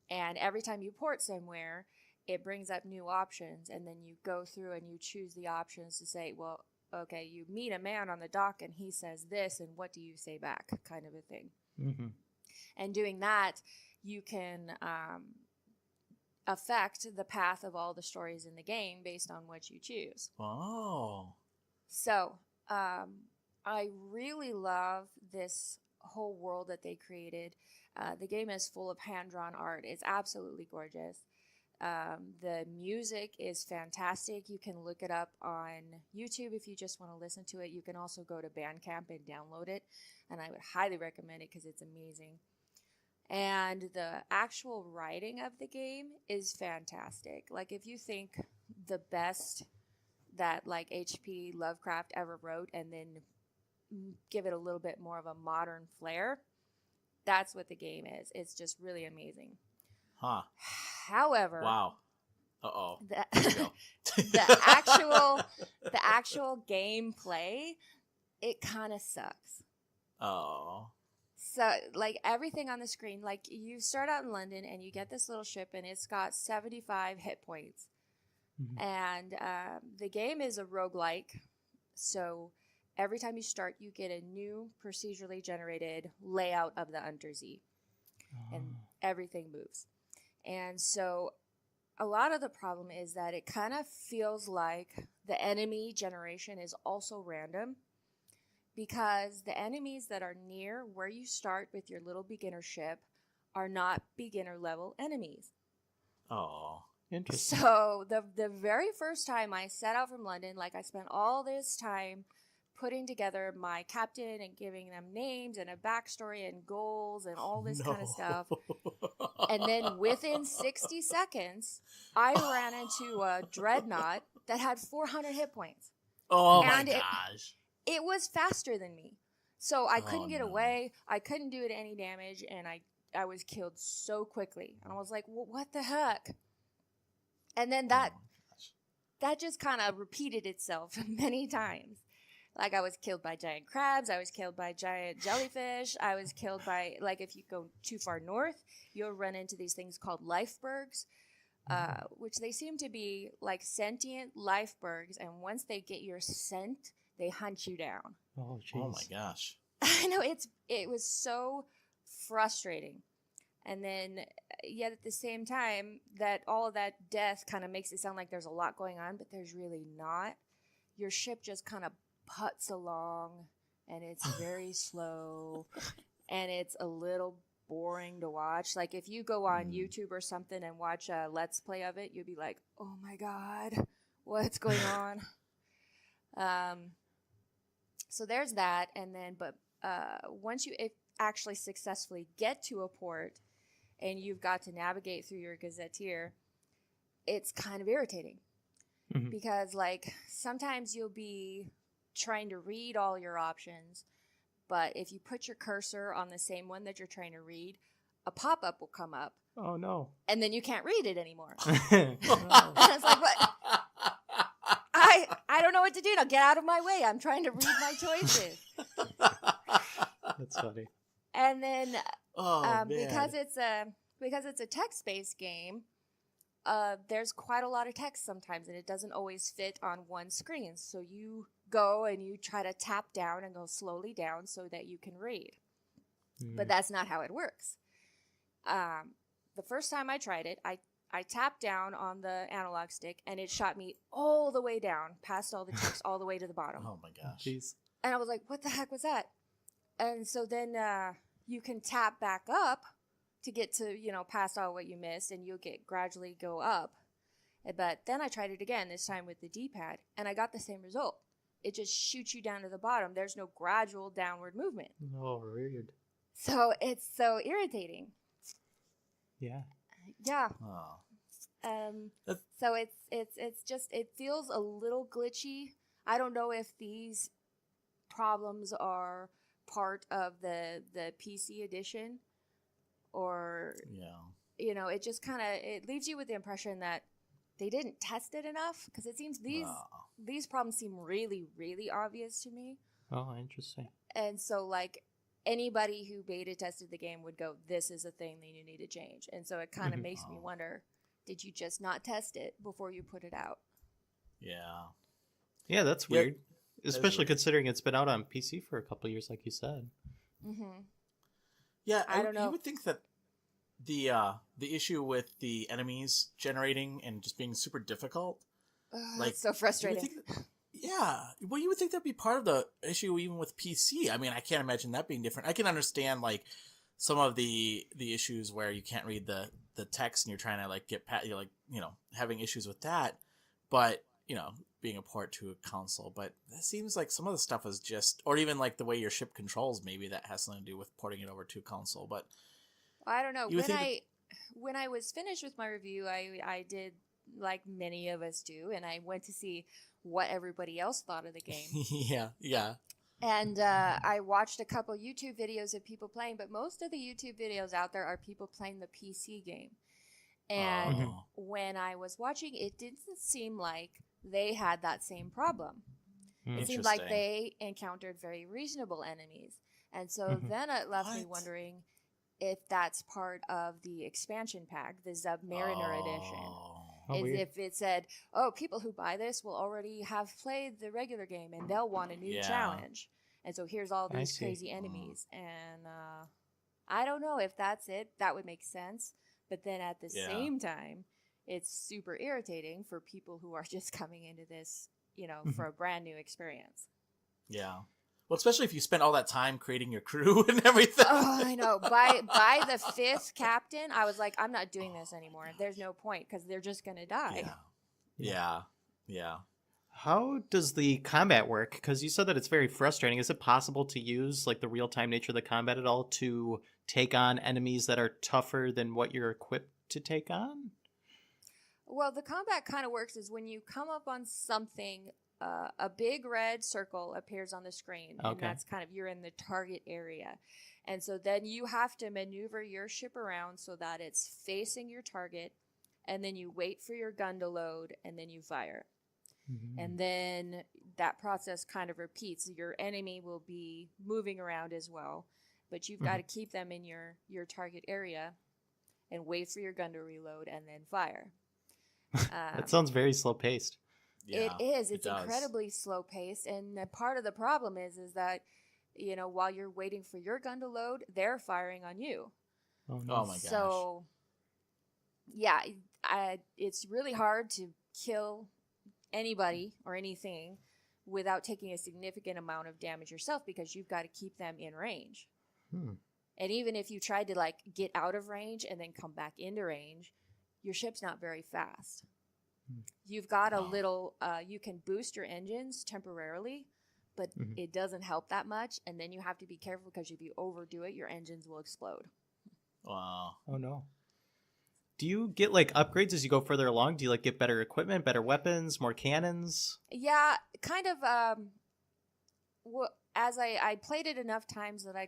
and every time you port somewhere, it brings up new options, and then you go through and you choose the options to say, well, okay, you meet a man on the dock and he says this, and what do you say back, kind of a thing. Mm-hmm. And doing that, you can affect the path of all the stories in the game based on what you choose. Oh. So I really love this whole world that they created. The game is full of hand-drawn art. It's absolutely gorgeous. The music is fantastic. You can look it up on YouTube if you just want to listen to it. You can also go to Bandcamp and download it, and I would highly recommend it because it's amazing. And the actual writing of the game is fantastic. Like, if you think the best that like H.P. Lovecraft ever wrote and then give it a little bit more of a modern flair, that's what the game is. It's just really amazing. Huh. However, wow. Uh-oh. The actual gameplay, it kind of sucks. Oh. So, like, everything on the screen, like, you start out in London and you get this little ship and it's got 75 hit points. Mm-hmm. And the game is a roguelike. So every time you start, you get a new procedurally generated layout of the Untersee. And everything moves. And so a lot of the problem is that it kind of feels like the enemy generation is also random, because the enemies that are near where you start with your little beginner ship are not beginner level enemies. Oh, interesting. So the very first time I set out from London, like, I spent all this time putting together my captain and giving them names and a backstory and goals and all this kind of stuff. And then within 60 seconds, I ran into a dreadnought that had 400 hit points. Oh, and my gosh. It was faster than me. So I couldn't get away. I couldn't do it any damage, and I was killed so quickly. And I was like, well, what the heck? And then that just kind of repeated itself many times. Like, I was killed by giant crabs. I was killed by giant jellyfish. I was killed by, like, if you go too far north, you'll run into these things called lifebergs, which they seem to be like sentient lifebergs. And once they get your scent, they hunt you down. Oh, jeez. Oh, my gosh. I know, it was so frustrating. And then, yet at the same time, that all of that death kind of makes it sound like there's a lot going on, but there's really not. Your ship just kind of putts along, and it's very slow, and it's a little boring to watch. Like, if you go on YouTube or something and watch a Let's Play of it, you'll be like, oh my god, what's going on? So there's that, and then, but once you actually successfully get to a port, and you've got to navigate through your gazetteer, it's kind of irritating. Mm-hmm. Because, like, sometimes you'll be trying to read all your options, but if you put your cursor on the same one that you're trying to read, a pop-up will come up. Oh, no. And then you can't read it anymore. And it's like, what? I don't know what to do now. Get out of my way. I'm trying to read my choices. That's funny. And then because it's a text-based game, there's quite a lot of text sometimes, and it doesn't always fit on one screen. So you go and you try to tap down and go slowly down so that you can read. But that's not how it works. The first time I tried it, I tapped down on the analog stick, and it shot me all the way down, past all the text, all the way to the bottom. Oh my gosh. Jeez. And I was like, what the heck was that? And so then you can tap back up to get to, past all what you missed, and you'll gradually go up. But then I tried it again, this time with the D-pad, and I got the same result. It just shoots you down to the bottom. There's no gradual downward movement. Oh, weird. So it's so irritating. Yeah. Yeah. Oh. So it's just, it feels a little glitchy. I don't know if these problems are part of the PC edition, or it just kind of, it leaves you with the impression that they didn't test it enough, because it seems these problems seem really, really obvious to me. Oh, interesting. And so like anybody who beta tested the game would go, this is a thing that you need to change. And so it kind of makes me wonder, did you just not test it before you put it out? Yeah, that's weird. Especially considering it's been out on PC for a couple of years, like you said. Mm-hmm. Yeah, I don't know. You would think that the issue with the enemies generating and just being super difficult, like, so frustrating. You would think that'd be part of the issue even with PC. I mean, I can't imagine that being different. I can understand like some of the issues where you can't read the text and you're trying to like get you're like having issues with that, but being a port to a console. But that seems like some of the stuff is just, or even like the way your ship controls, maybe that has something to do with porting it over to a console. But I don't know. When I was finished with my review, I did like many of us do, and I went to see what everybody else thought of the game. Yeah. And I watched a couple YouTube videos of people playing, but most of the YouTube videos out there are people playing the PC game. And when I was watching, it didn't seem like they had that same problem. It seemed like they encountered very reasonable enemies. And so then it left me wondering if that's part of the expansion pack, the Submariner edition. If it said, people who buy this will already have played the regular game and they'll want a new challenge. And so here's all these crazy enemies. And I don't know if that's it. That would make sense. But then at the same time, it's super irritating for people who are just coming into this, for a brand new experience. Yeah. Well, especially if you spent all that time creating your crew and everything. Oh, I know. By the 5th captain, I was like, I'm not doing this anymore. There's no point, because they're just going to die. Yeah. How does the combat work? Because you said that it's very frustrating. Is it possible to use like the real-time nature of the combat at all to take on enemies that are tougher than what you're equipped to take on? Well, the combat kind of works is when you come up on something, a big red circle appears on the screen. And that's kind of, you're in the target area. And so then you have to maneuver your ship around so that it's facing your target. And then you wait for your gun to load, and then you fire. And then that process kind of repeats. Your enemy will be moving around as well, but you've got to keep them in your target area and wait for your gun to reload and then fire. That sounds very slow paced. Yeah, it is. It's incredibly slow paced. And part of the problem is that, while you're waiting for your gun to load, they're firing on you. Oh, no. Oh my gosh. So, yeah, it's really hard to kill anybody or anything without taking a significant amount of damage yourself, because you've got to keep them in range. And even if you tried to like get out of range and then come back into range, your ship's not very fast. You've got a little, you can boost your engines temporarily, but it doesn't help that much. And then you have to be careful, because if you overdo it, your engines will explode. Wow. Oh no. Do you get like upgrades as you go further along? Do you like get better equipment, better weapons, more cannons? Yeah, kind of. As I played it enough times that I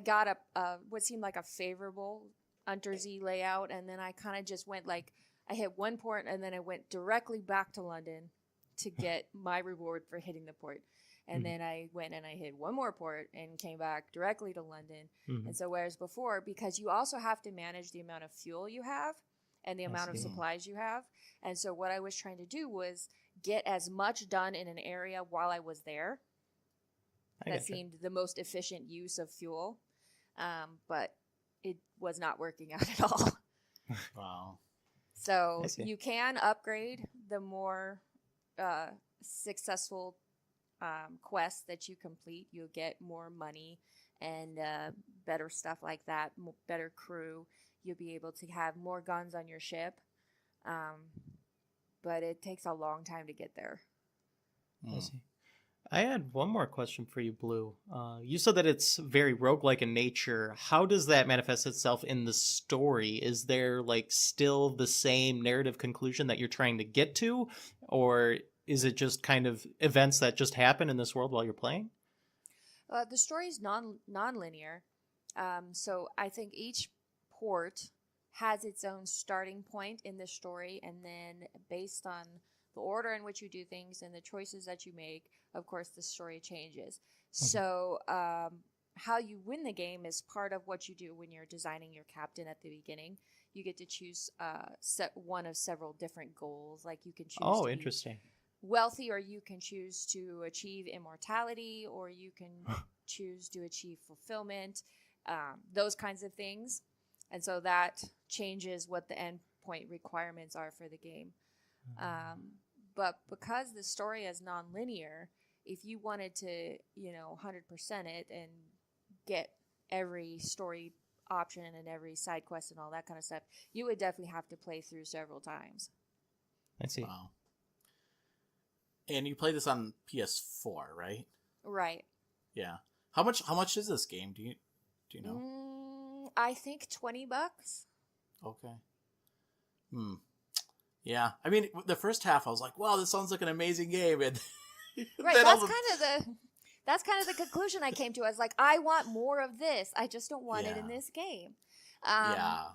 got a what seemed like a favorable Untersee layout, and then I kind of just went like, I hit one port and then I went directly back to London to get my reward for hitting the port. And then I went and I hit one more port and came back directly to London. And so whereas before, because you also have to manage the amount of fuel you have and the amount of supplies you have. And so what I was trying to do was get as much done in an area while I was there. That seemed the most efficient use of fuel. But it was not working out at all. Wow. So I see. you can upgrade the more successful quests that you complete. You'll get more money and better stuff like that, better crew. You'll be able to have more guns on your ship. But it takes a long time to get there. I see. I had one more question for you, Blue. You said that it's very roguelike in nature. How does that manifest itself in the story? Is there like still the same narrative conclusion that you're trying to get to? Or is it just kind of events that just happen in this world while you're playing? The story is non-linear. So I think each port has its own starting point in the story, and then based on the order in which you do things and the choices that you make, of course, the story changes. Okay. So how you win the game is part of what you do when you're designing your captain at the beginning. You get to choose one of several different goals. Like you can choose to interesting. Be wealthy, or you can choose to achieve immortality, or you can choose to achieve fulfillment, those kinds of things. And so that changes what the endpoint requirements are for the game. But because the story is non-linear, if you wanted to, 100% it and get every story option and every side quest and all that kind of stuff, you would definitely have to play through several times. I see. Wow. And you play this on PS4, right? Right. Yeah. How much is this game? Do you know? I think $20. Okay. Yeah. I mean, the first half I was like, "Wow, this sounds like an amazing game." And right, that's kind of the conclusion I came to. I was like, I want more of this. I just don't want it in this game. Yeah.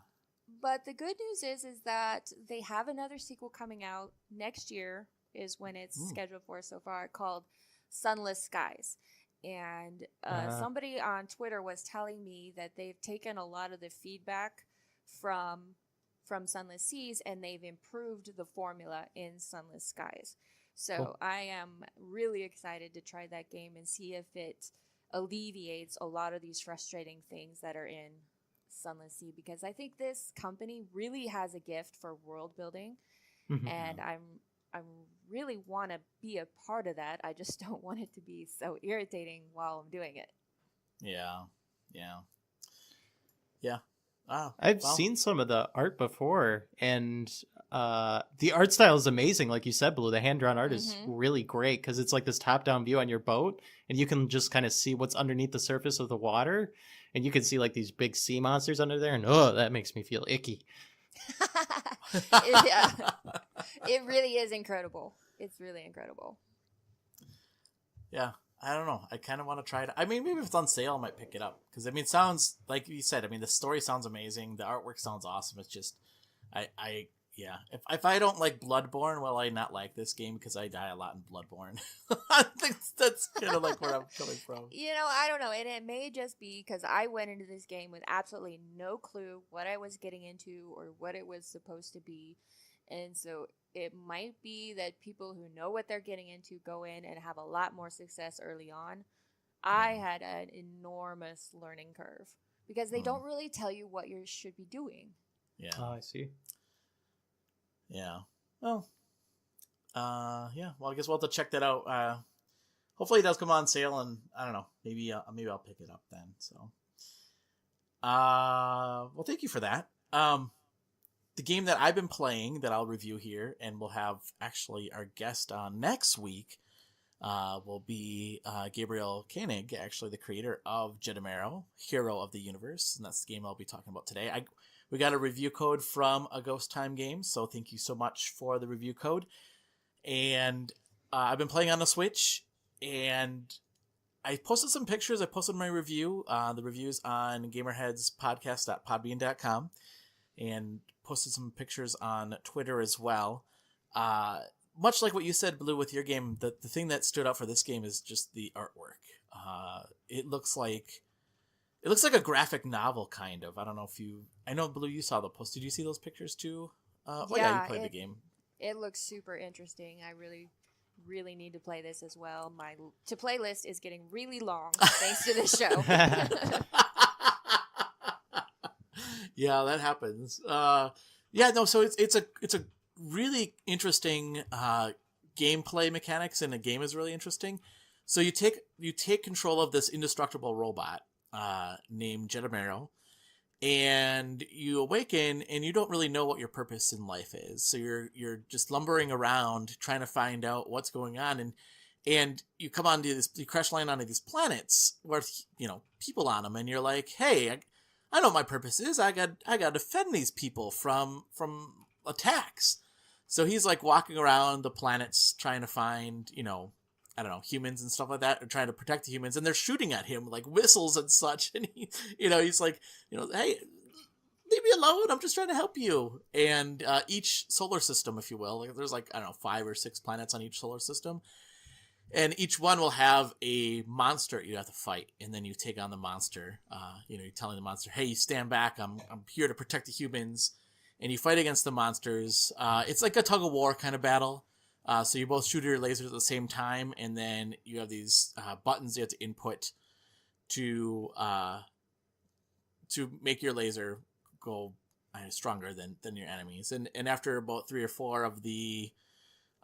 But the good news is that they have another sequel coming out next year, is when it's scheduled for so far, called Sunless Skies. And somebody on Twitter was telling me that they've taken a lot of the feedback from Sunless Seas, and they've improved the formula in Sunless Skies. So cool. I am really excited to try that game and see if it alleviates a lot of these frustrating things that are in Sunless Sea, because I think this company really has a gift for world building, and I really want to be a part of that. I just don't want it to be so irritating while I'm doing it. Yeah. I've seen some of the art before, and the art style is amazing. Like you said, Blue, the hand-drawn art is really great because it's like this top-down view on your boat, and you can just kind of see what's underneath the surface of the water, and you can see like these big sea monsters under there, and that makes me feel icky. It really is incredible. It's really incredible. Yeah. I don't know. I kind of want to try it. I mean, maybe if it's on sale, I might pick it up. Because, I mean, it sounds, like you said, I mean, the story sounds amazing. The artwork sounds awesome. It's just, yeah. If I don't like Bloodborne, well, I not like this game because I die a lot in Bloodborne. I think that's kind of like where I'm coming from. I don't know. And it may just be because I went into this game with absolutely no clue what I was getting into or what it was supposed to be. And so it might be that people who know what they're getting into go in and have a lot more success early on. I had an enormous learning curve because they don't really tell you what you should be doing. Yeah. Oh, I see. Yeah. Well, yeah. Well, I guess we'll have to check that out. Hopefully it does come on sale, and I don't know. Maybe I'll pick it up then. So, well, thank you for that. The game that I've been playing that I'll review here, and we'll have actually our guest on next week, will be Gabriel Koenig, actually the creator of Jettomero, Hero of the Universe, and that's the game I'll be talking about today. We got a review code from A Ghost Time Game, so thank you so much for the review code. And I've been playing on the Switch, and I posted some pictures. I posted my review, the reviews on gamerheadspodcast.podbean.com, and posted some pictures on Twitter as well. Much like what you said, Blue, with your game, the thing that stood out for this game is just the artwork. It looks like a graphic novel, kind of. I don't know I know, Blue, you saw the post. Did you see those pictures too? You played the game. It looks super interesting. I really, really need to play this as well. My to-play list is getting really long thanks to this show. Yeah, that happens. Yeah, no. So it's a really interesting gameplay mechanics, and the game is really interesting. So you take control of this indestructible robot named Jettomero, and you awaken, and you don't really know what your purpose in life is. So you're just lumbering around trying to find out what's going on, and you come onto this, you crash land onto these planets with people on them, and you're like, hey, I know what my purpose is. I got to defend these people from attacks. So he's like walking around the planets trying to find, I don't know, humans and stuff like that, or trying to protect the humans, and they're shooting at him like whistles and such. And he's like, hey, leave me alone. I'm just trying to help you. And each solar system, if you will, like there's like, I don't know, 5 or 6 planets on each solar system. And each one will have a monster you have to fight, and then you take on the monster. You're telling the monster, "Hey, you stand back. I'm here to protect the humans," and you fight against the monsters. It's like a tug of war kind of battle. So you both shoot your lasers at the same time, and then you have these buttons you have to input to make your laser go stronger than your enemies. And after about 3 or 4 of the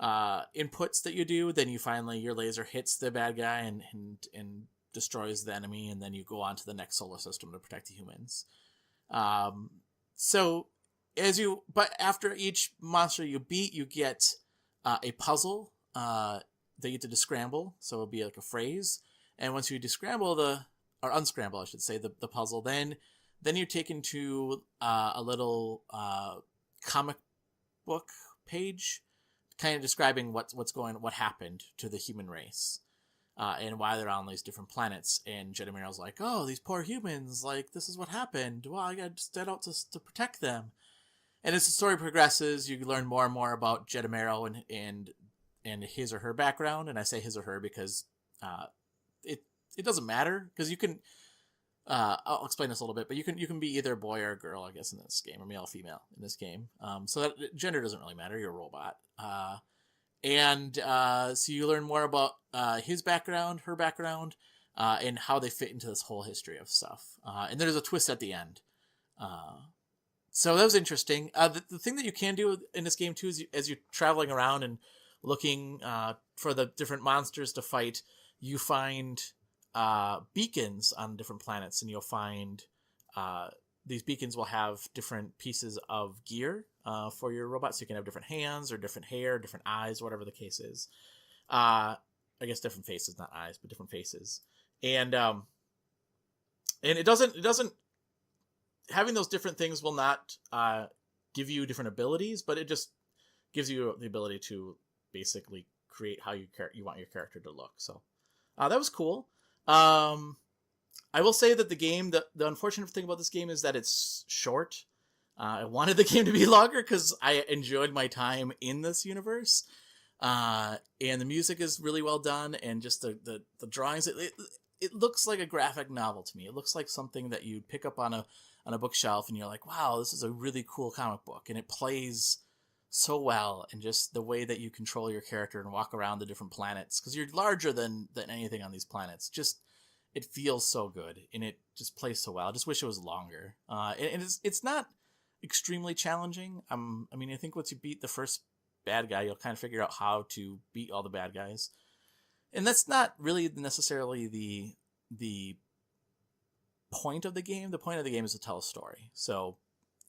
inputs that you do, then your laser hits the bad guy and destroys the enemy, and then you go on to the next solar system to protect the humans. But after each monster you beat, you get a puzzle that you get to descramble. So it'll be like a phrase, and once you descramble or unscramble, I should say, the puzzle, then you're taken to a little comic book page, kind of describing what happened to the human race, and why they're on these different planets. And Jettomero's like, oh, these poor humans, like, this is what happened. Well, I got to set out to protect them. And as the story progresses, you learn more and more about Jettomero and his or her background. And I say his or her because it doesn't matter, because you can. I'll explain this a little bit, but you can be either a boy or a girl, I guess, in this game, or male or female in this game. So that gender doesn't really matter. You're a robot. So you learn more about his background, her background, and how they fit into this whole history of stuff. And there's a twist at the end. So that was interesting. The thing that you can do in this game too is as you're traveling around and looking for the different monsters to fight, you find beacons on different planets, and you'll find these beacons will have different pieces of gear for your robot, so you can have different hands or different hair, different eyes, whatever the case is. I guess different faces, not eyes, but different faces. And it doesn't having those different things will not give you different abilities, but it just gives you the ability to basically create how you want your character to look. So that was cool. I will say that the game, the unfortunate thing about this game is that it's short. I wanted the game to be longer because I enjoyed my time in this universe. And the music is really well done, and just the drawings, it looks like a graphic novel to me. It looks like something that you'd pick up on a bookshelf, and you're like, wow, this is a really cool comic book, and it plays so well, and just the way that you control your character and walk around the different planets, because you're larger than anything on these planets. Just it feels so good, and it just plays so well. I just wish it was longer. And it's not extremely challenging. I think once you beat the first bad guy, you'll kind of figure out how to beat all the bad guys, and that's not really necessarily the point of the game. The point of the game is to tell a story. So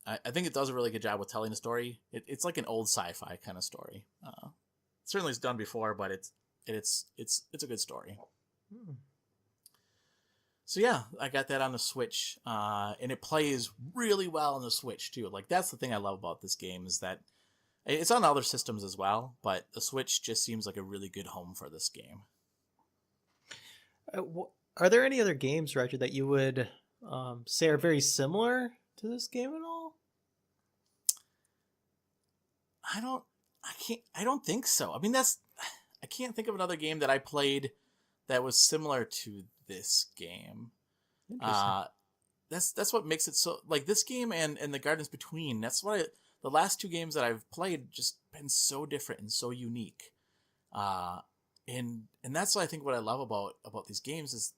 I think it does a really good job with telling a story. It's like an old sci-fi kind of story. Certainly it's done before, but it's a good story. So yeah, I got that on the Switch, and it plays really well on the Switch too. Like, that's the thing I love about this game, is that it's on other systems as well, but the Switch just seems like a really good home for this game. Are there any other games, Roger, that you would say are very similar to this game at all? I don't think so. I mean, I can't think of another game that I played that was similar to this game. That's what makes it so, like, this game and the Gardens Between. That's what the last 2 games that I've played just been so different and so unique. And that's what I think what I love about these games is,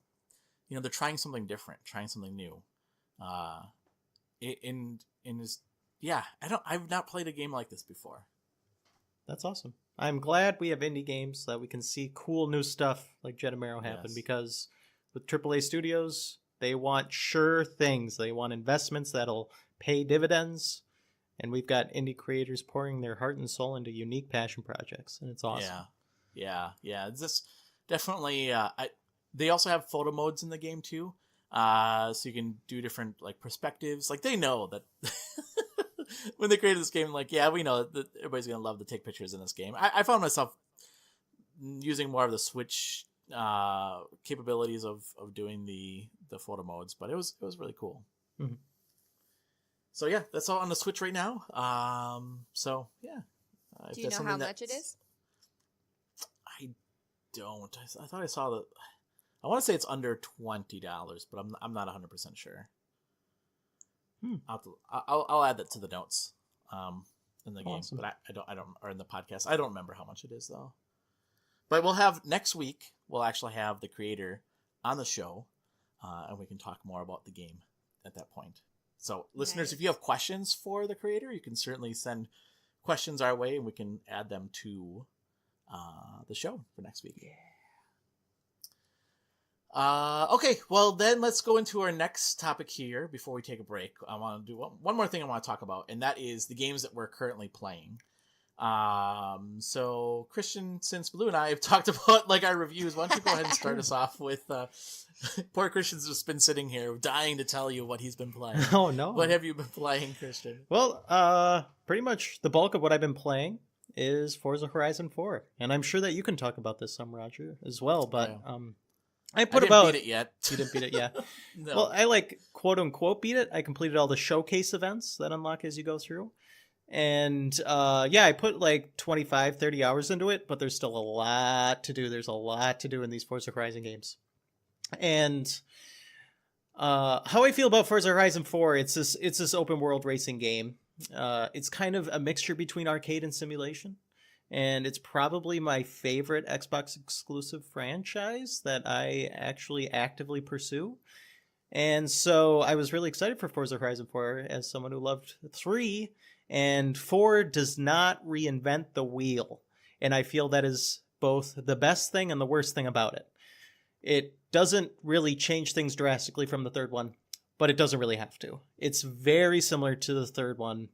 they're trying something different, trying something new. yeah, I've not played a game like this before. That's awesome. I'm glad we have indie games so that we can see cool new stuff like Jettomero happen, because with AAA studios, they want sure things. They want investments that'll pay dividends, and we've got indie creators pouring their heart and soul into unique passion projects, and it's awesome. Yeah. It's just definitely. They also have photo modes in the game too, so you can do different like perspectives. Like they know that when they created this game, like we know that everybody's gonna love to take pictures in this game. I found myself using more of the Switch capabilities of doing the photo modes, but it was really cool. Mm-hmm. So yeah, that's all on the Switch right now. So yeah. Do you know how much it is? I don't. I thought I saw the. I want to say it's under $20, but I'm not 100% sure. I'll add that to the notes in the game, but I don't or in the podcast. I don't remember how much it is though. But we'll have next week. We'll actually have the creator on the show, and we can talk more about the game at that point. So, listeners, if you have questions for the creator, you can certainly send questions our way, and we can add them to the show for next week. Okay, well then let's go into our next topic here before we take a break. I want to do one more thing I want to talk about, and that is the games that we're currently playing. So Christian, since Blue and I have talked about like our reviews, why don't you go ahead and start us off with poor Christian's just been sitting here dying to tell you what he's been playing. Oh no. What have you been playing, Christian? Well, pretty much the bulk of what I've been playing is Forza Horizon 4. And I'm sure that you can talk about this some, Roger, as well, but I didn't beat it yet. You didn't beat it yet. No. Well, I like quote unquote beat it. I completed all the showcase events that unlock as you go through. And I put like 25, 30 hours into it, but there's still a lot to do. There's a lot to do in these Forza Horizon games. And how I feel about Forza Horizon 4, it's this open world racing game. It's kind of a mixture between arcade and simulation. And it's probably my favorite Xbox exclusive franchise that I actually actively pursue. And so I was really excited for Forza Horizon 4 as someone who loved 3. And 4 does not reinvent the wheel. And I feel that is both the best thing and the worst thing about it. It doesn't really change things drastically from the third one, but it doesn't really have to. It's very similar to the third one.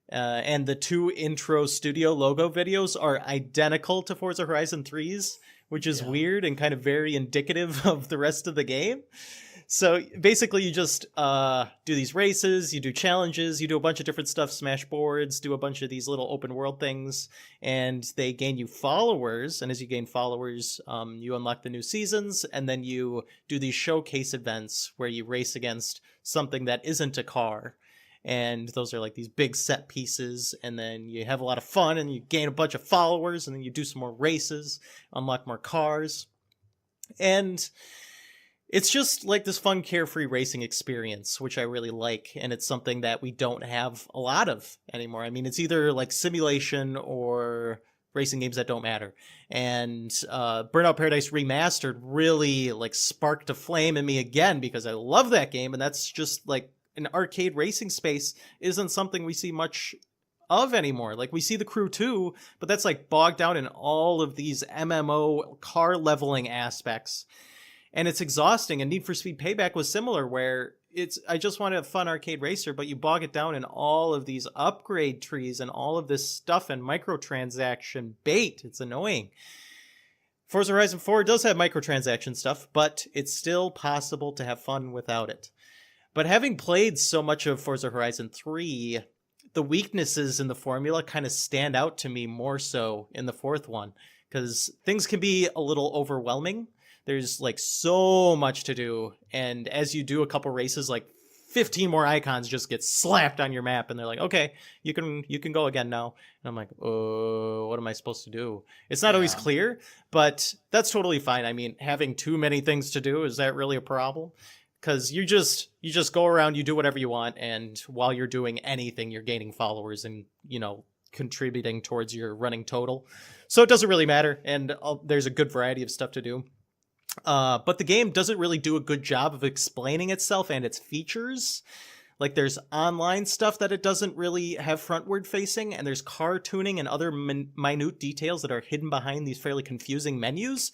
And the 2 intro studio logo videos are identical to Forza Horizon 3's, which is weird and kind of very indicative of the rest of the game. So basically you just do these races, you do challenges, you do a bunch of different stuff, smash boards, do a bunch of these little open world things, and they gain you followers. And as you gain followers, you unlock the new seasons, and then you do these showcase events where you race against something that isn't a car. And those are like these big set pieces, and then you have a lot of fun, and you gain a bunch of followers, and then you do some more races, unlock more cars. And it's just like this fun, carefree racing experience, which I really like, and it's something that we don't have a lot of anymore. I mean, it's either like simulation or racing games that don't matter. And Burnout Paradise Remastered really like sparked a flame in me again, because I love that game, and that's just like an arcade racing space isn't something we see much of anymore. Like we see The Crew 2, but that's like bogged down in all of these MMO car leveling aspects. And it's exhausting. And Need for Speed Payback was similar, where I just want a fun arcade racer, but you bog it down in all of these upgrade trees and all of this stuff and microtransaction bait. It's annoying. Forza Horizon 4 does have microtransaction stuff, but it's still possible to have fun without it. But having played so much of Forza Horizon 3, the weaknesses in the formula kind of stand out to me more so in the fourth one, because things can be a little overwhelming. There's like so much to do, and as you do a couple races, like 15 more icons just get slapped on your map, and they're like, okay, you can go again now. And I'm like, oh, what am I supposed to do? It's not always clear, but that's totally fine. I mean, having too many things to do, is that really a problem? Because you just go around, you do whatever you want, and while you're doing anything, you're gaining followers and, contributing towards your running total. So it doesn't really matter, and there's a good variety of stuff to do. But the game doesn't really do a good job of explaining itself and its features. Like there's online stuff that it doesn't really have frontward facing, and there's car tuning and other minute details that are hidden behind these fairly confusing menus.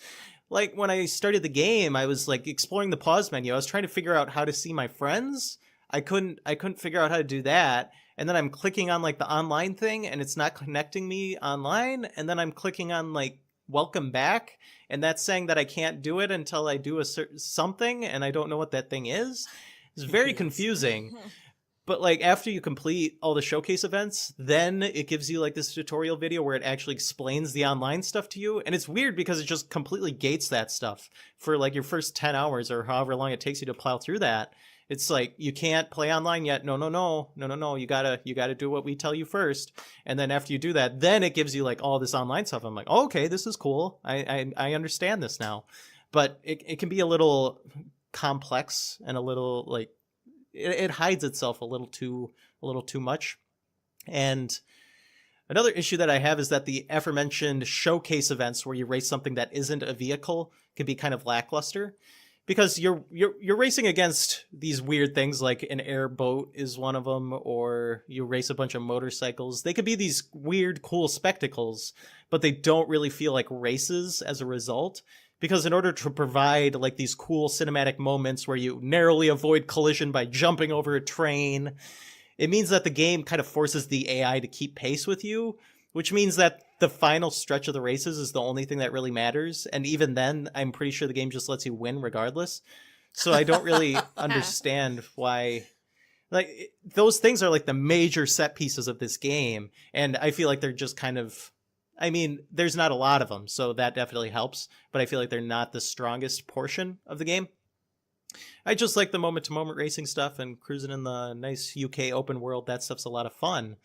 Like when I started the game, I was like exploring the pause menu. I was trying to figure out how to see my friends. I couldn't figure out how to do that. And then I'm clicking on like the online thing and it's not connecting me online. And then I'm clicking on like welcome back, and that's saying that I can't do it until I do a certain something, and I don't know what that thing is. It's very confusing. But like after you complete all the showcase events, then it gives you like this tutorial video where it actually explains the online stuff to you. And it's weird because it just completely gates that stuff for like your first 10 hours or however long it takes you to plow through that. It's like, you can't play online yet. No. You gotta do what we tell you first. And then after you do that, then it gives you like all this online stuff. I'm like, oh, okay, this is cool. I understand this now. But it can be a little complex and a little like, it hides itself a little too much. And another issue that I have is that the aforementioned showcase events where you race something that isn't a vehicle can be kind of lackluster, because you're racing against these weird things like an airboat is one of them, or you race a bunch of motorcycles. They could be these weird, cool spectacles, but they don't really feel like races as a result. Because in order to provide like these cool cinematic moments where you narrowly avoid collision by jumping over a train, it means that the game kind of forces the AI to keep pace with you, which means that the final stretch of the races is the only thing that really matters. And even then, I'm pretty sure the game just lets you win regardless. So I don't really understand why. Like, those things are like the major set pieces of this game. And I feel like they're just kind of, I mean, there's not a lot of them, so that definitely helps, but I feel like they're not the strongest portion of the game. I just like the moment-to-moment racing stuff and cruising in the nice UK open world. That stuff's a lot of fun.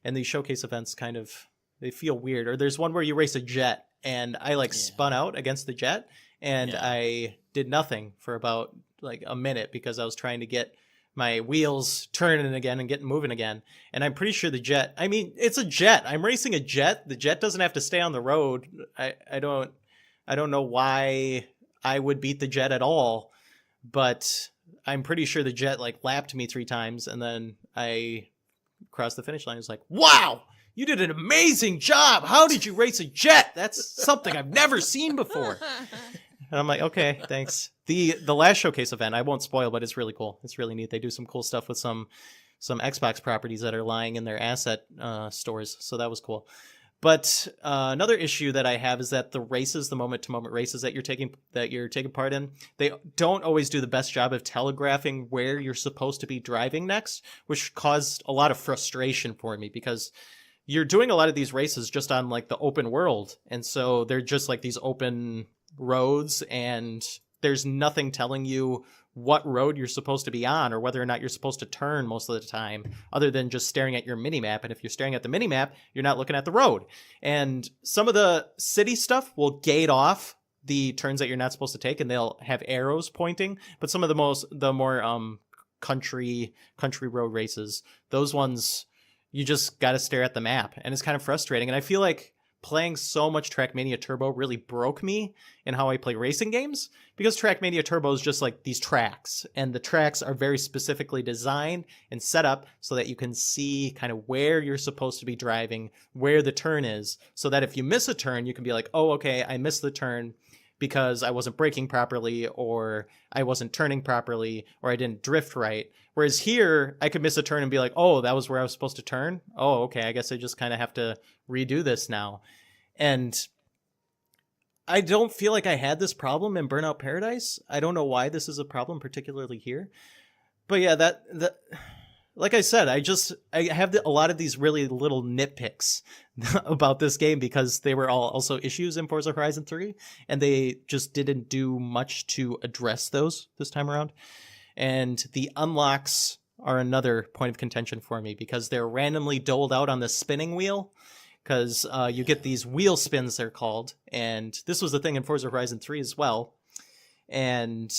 And these showcase events kind of, they feel weird. Or there's one where you race a jet, and I spun out against the jet, and I did nothing for about like a minute because I was trying to get my wheels turning again and getting moving again. And I'm pretty sure the jet, I mean, it's a jet. I'm racing a jet. The jet doesn't have to stay on the road. I don't know why I would beat the jet at all, but I'm pretty sure the jet like lapped me 3 times, and then I crossed the finish line. It's like, wow, you did an amazing job. How did you race a jet? That's something I've never seen before. And I'm like, okay, thanks. The last showcase event, I won't spoil, but it's really cool. It's really neat. They do some cool stuff with some Xbox properties that are lying in their asset stores. So that was cool. But another issue that I have is that the races, the moment-to-moment races that you're taking part in, they don't always do the best job of telegraphing where you're supposed to be driving next, which caused a lot of frustration for me because you're doing a lot of these races just on like the open world, and so they're just like these open roads, and there's nothing telling you what road you're supposed to be on or whether or not you're supposed to turn most of the time, other than just staring at your minimap. And if you're staring at the minimap, you're not looking at the road. And some of the city stuff will gate off the turns that you're not supposed to take, and they'll have arrows pointing. But some of the more country road races, those ones, you just got to stare at the map, and it's kind of frustrating. And I feel like playing so much Trackmania Turbo really broke me in how I play racing games, because Trackmania Turbo is just like these tracks, and the tracks are very specifically designed and set up so that you can see kind of where you're supposed to be driving, where the turn is, so that if you miss a turn, you can be like, oh, okay, I missed the turn because I wasn't braking properly, or I wasn't turning properly, or I didn't drift right. Whereas here, I could miss a turn and be like, oh, that was where I was supposed to turn? Oh, okay, I guess I just kind of have to redo this now. And I don't feel like I had this problem in Burnout Paradise. I don't know why this is a problem, particularly here. But yeah, that like I said, I have a lot of these really little nitpicks about this game because they were all also issues in Forza Horizon 3, and they just didn't do much to address those this time around. And the unlocks are another point of contention for me because they're randomly doled out on the spinning wheel. Because you get these wheel spins, they're called. And this was the thing in Forza Horizon 3 as well. And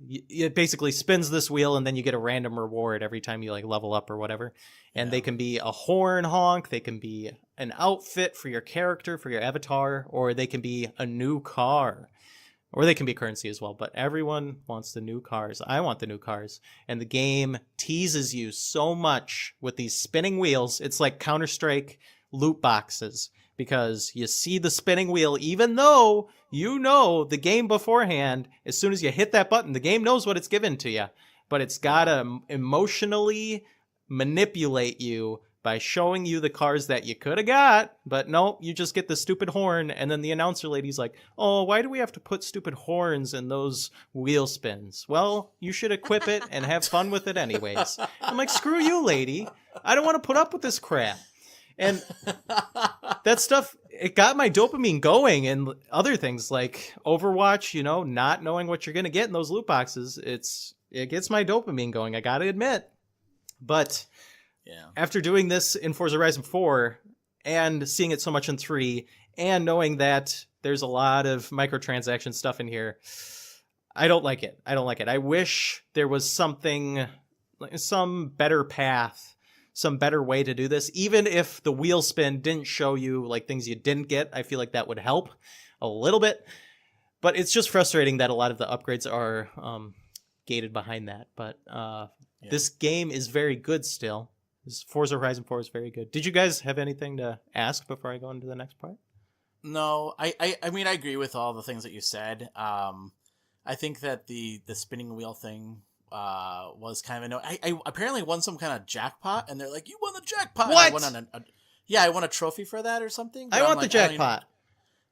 it basically spins this wheel, and then you get a random reward every time you like level up or whatever. And they can be a horn honk, they can be an outfit for your character, for your avatar, or they can be a new car. or they can be currency as well, but everyone wants the new cars. I want the new cars. And the game teases you so much with these spinning wheels. It's like Counter-Strike loot boxes, because you see the spinning wheel, even though you know the game beforehand, as soon as you hit that button, the game knows what it's given to you, but it's got to emotionally manipulate you by showing you the cars that you could have got, but no, you just get the stupid horn, and then the announcer lady's like, oh, why do we have to put stupid horns in those wheel spins? Well, you should equip it and have fun with it anyways. I'm like, screw you, lady. I don't want to put up with this crap. And that stuff, it got my dopamine going, and other things like Overwatch, you know, not knowing what you're going to get in those loot boxes, it gets my dopamine going, I got to admit. But yeah, after doing this in Forza Horizon 4 and seeing it so much in 3 and knowing that there's a lot of microtransaction stuff in here, I don't like it. I wish there was something, some better path, some better way to do this. Even if the wheel spin didn't show you like things you didn't get, I feel like that would help a little bit. But it's just frustrating that a lot of the upgrades are gated behind that. But this game is very good still. This Forza Horizon 4 is very good. Did you guys have anything to ask before I go into the next part? No, I mean, I agree with all the things that you said. I think that the spinning wheel thing was kind of I apparently won some kind of jackpot, and they're like, you won the jackpot. What? I won I won a trophy for that or something. I want the jackpot.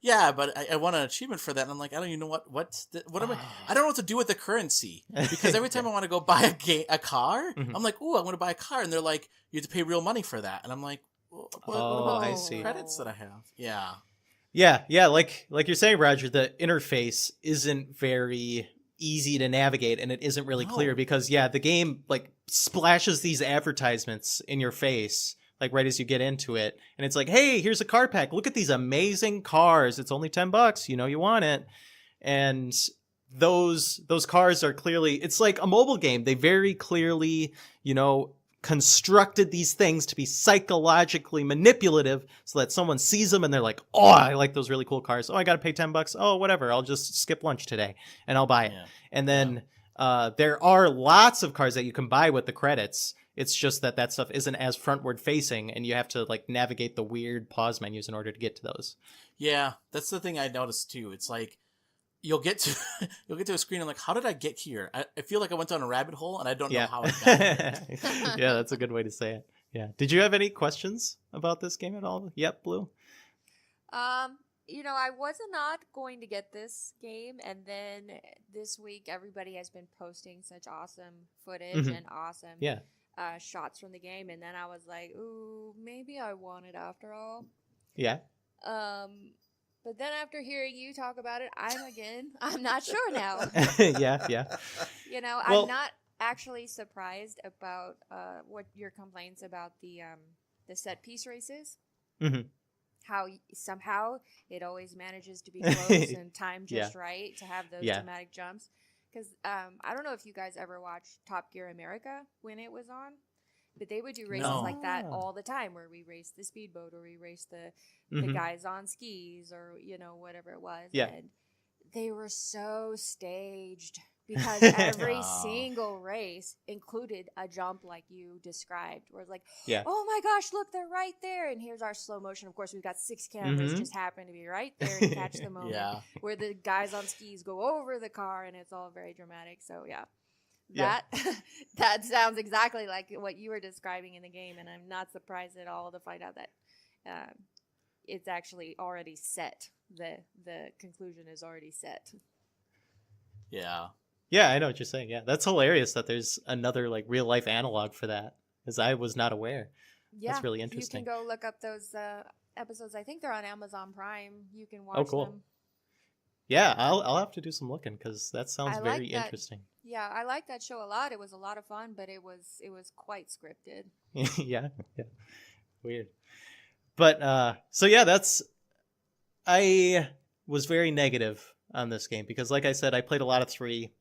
Yeah, but I won an achievement for that, and I'm like, I don't even know what am I don't know what to do with the currency, because every time I want to go buy a car, I'm like, ooh, I want to buy a car, and they're like, you have to pay real money for that, and I'm like, what about I the see. credits that I have? Yeah, like you're saying, Roger, the interface isn't very easy to navigate, and it isn't really clear, because the game like splashes these advertisements in your face like right as you get into it, and it's like, hey, here's a car pack, look at these amazing cars, it's only $10, you know, you want it. And those cars are clearly, it's like a mobile game, they very clearly, you know, constructed these things to be psychologically manipulative so that someone sees them and they're like, oh, I like those really cool cars, oh, I gotta pay $10, oh, whatever, I'll just skip lunch today and I'll buy it. And then there are lots of cars that you can buy with the credits. It's just that stuff isn't as frontward facing, and you have to like navigate the weird pause menus in order to get to those. Yeah, that's the thing I noticed too. It's like you'll get to a screen and like, how did I get here? I feel like I went down a rabbit hole and I don't know how I got here. Yeah, that's a good way to say it. Yeah. Did you have any questions about this game at all? Yep, Blue. You know, I was not going to get this game, and then this week everybody has been posting such awesome footage and awesome shots from the game, and then I was like, ooh, maybe I want it after all. Yeah. But then after hearing you talk about it, I'm not sure now. Yeah. You know, well, I'm not actually surprised about what your complaints about the set piece races. Mm-hmm. How somehow it always manages to be close and timed just right to have those dramatic jumps. Because I don't know if you guys ever watched Top Gear America when it was on, but they would do races like that all the time, where we raced the speedboat or we raced the guys on skis, or you know, whatever it was. Yeah. And they were so staged, because every single race included a jump like you described, where it's like, oh my gosh, look, they're right there, and here's our slow motion. Of course, we've got 6 cameras just happen to be right there to catch the moment where the guys on skis go over the car, and it's all very dramatic. So that sounds exactly like what you were describing in the game, and I'm not surprised at all to find out that it's actually already set. The conclusion is already set. Yeah, I know what you're saying. Yeah, that's hilarious that there's another like real life analog for that, because I was not aware. Yeah, that's really interesting. You can go look up those episodes. I think they're on Amazon Prime. You can watch them. Yeah, I'll have to do some looking, because that sounds very interesting. Yeah, I like that show a lot. It was a lot of fun, but it was quite scripted. yeah, weird. But so yeah, I was very negative on this game, because like I said, I played a lot of 3.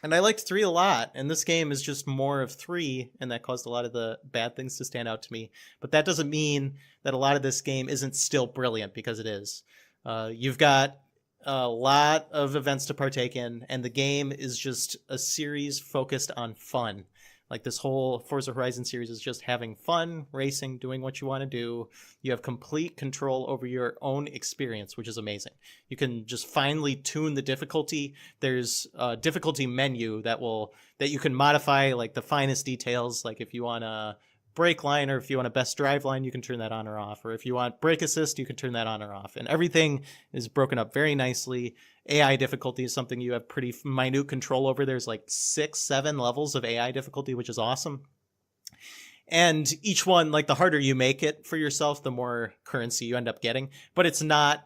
And I liked 3 a lot, and this game is just more of 3, and that caused a lot of the bad things to stand out to me. But that doesn't mean that a lot of this game isn't still brilliant, because it is. You've got a lot of events to partake in, and the game is just a series focused on fun. Like this whole Forza Horizon series is just having fun, racing, doing what you want to do. You have complete control over your own experience, which is amazing. You can just finely tune the difficulty. There's a difficulty menu that you can modify, like the finest details. Like if you want a brake line, or if you want a best drive line, you can turn that on or off. Or if you want brake assist, you can turn that on or off. And everything is broken up very nicely. AI difficulty is something you have pretty minute control over. There's like 6-7 levels of AI difficulty, which is awesome. And each one, like the harder you make it for yourself, the more currency you end up getting. But it's not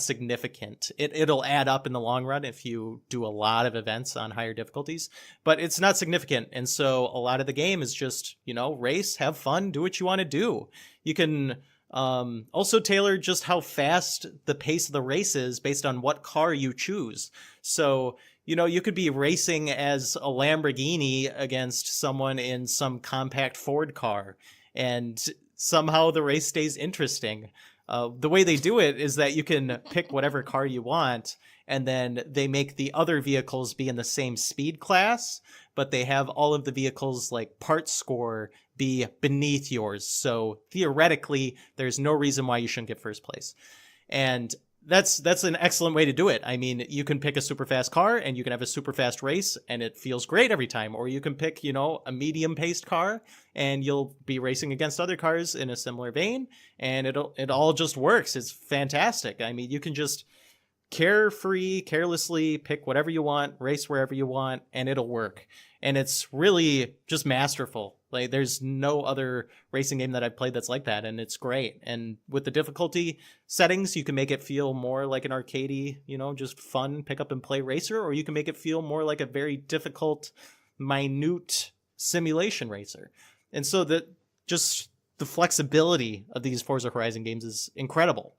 significant. It'll add up in the long run if you do a lot of events on higher difficulties, but it's not significant. And so a lot of the game is just, race, have fun, do what you want to do. You can also tailor just how fast the pace of the race is based on what car you choose. So, you could be racing as a Lamborghini against someone in some compact Ford car, and somehow the race stays interesting. The way they do it is that you can pick whatever car you want, and then they make the other vehicles be in the same speed class, but they have all of the vehicles like part score be beneath yours. So theoretically, there's no reason why you shouldn't get first place. And that's an excellent way to do it. I mean, you can pick a super fast car and you can have a super fast race and it feels great every time. Or you can pick, a medium paced car and you'll be racing against other cars in a similar vein, and it all just works. It's fantastic. I mean, you can just carelessly pick whatever you want, race wherever you want, and it'll work. And it's really just masterful. Like there's no other racing game that I've played that's like that, and it's great. And with the difficulty settings, you can make it feel more like an arcadey, just fun pick up and play racer, or you can make it feel more like a very difficult, minute simulation racer. And so that just the flexibility of these Forza Horizon games is incredible.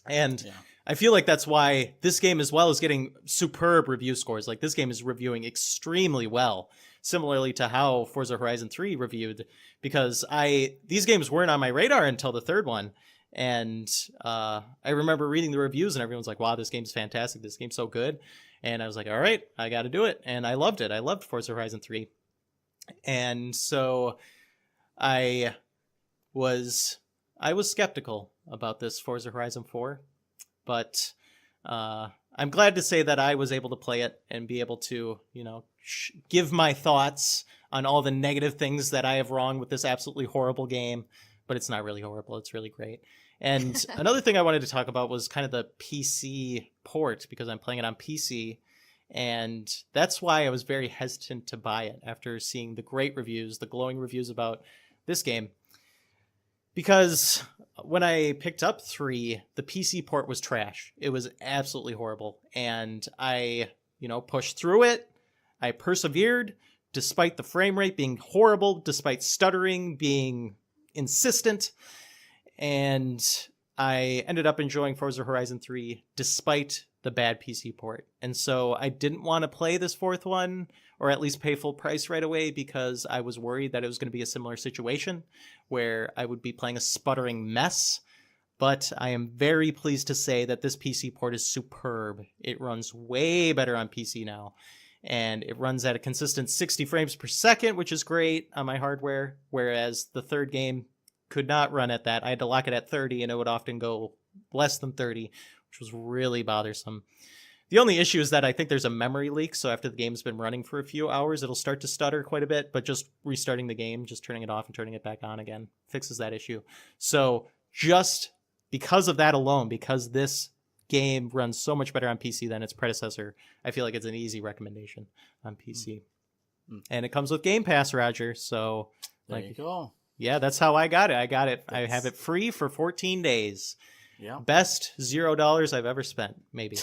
And I feel like that's why this game as well is getting superb review scores. Like this game is reviewing extremely well, similarly to how Forza Horizon 3 reviewed, because these games weren't on my radar until the third one. And I remember reading the reviews and everyone's like, wow, this game's fantastic. This game's so good. And I was like, all right, I got to do it. And I loved it. I loved Forza Horizon 3. And so I was skeptical about this Forza Horizon 4. But I'm glad to say that I was able to play it and be able to, give my thoughts on all the negative things that I have wrong with this absolutely horrible game. But it's not really horrible. It's really great. And another thing I wanted to talk about was kind of the PC port, because I'm playing it on PC. And that's why I was very hesitant to buy it after seeing the great reviews, the glowing reviews about this game. Because when I picked up 3, the PC port was trash. It was absolutely horrible. And I, pushed through it. I persevered despite the frame rate being horrible, despite stuttering being insistent. And I ended up enjoying Forza Horizon 3 despite the bad PC port. And so I didn't want to play this 4th one, or at least pay full price right away, because I was worried that it was going to be a similar situation where I would be playing a sputtering mess. But I am very pleased to say that this PC port is superb. It runs way better on PC now. And it runs at a consistent 60 frames per second, which is great on my hardware. Whereas the third game could not run at that. I had to lock it at 30, and it would often go less than 30, which was really bothersome. The only issue is that I think there's a memory leak, so after the game's been running for a few hours, it'll start to stutter quite a bit, but just restarting the game, just turning it off and turning it back on again, fixes that issue. So just because of that alone, because this game runs so much better on PC than its predecessor, I feel like it's an easy recommendation on PC. And it comes with Game Pass, Roger, so there you go. Yeah, that's how I got it. I have it free for 14 days. Yeah. Best $0 I've ever spent, maybe.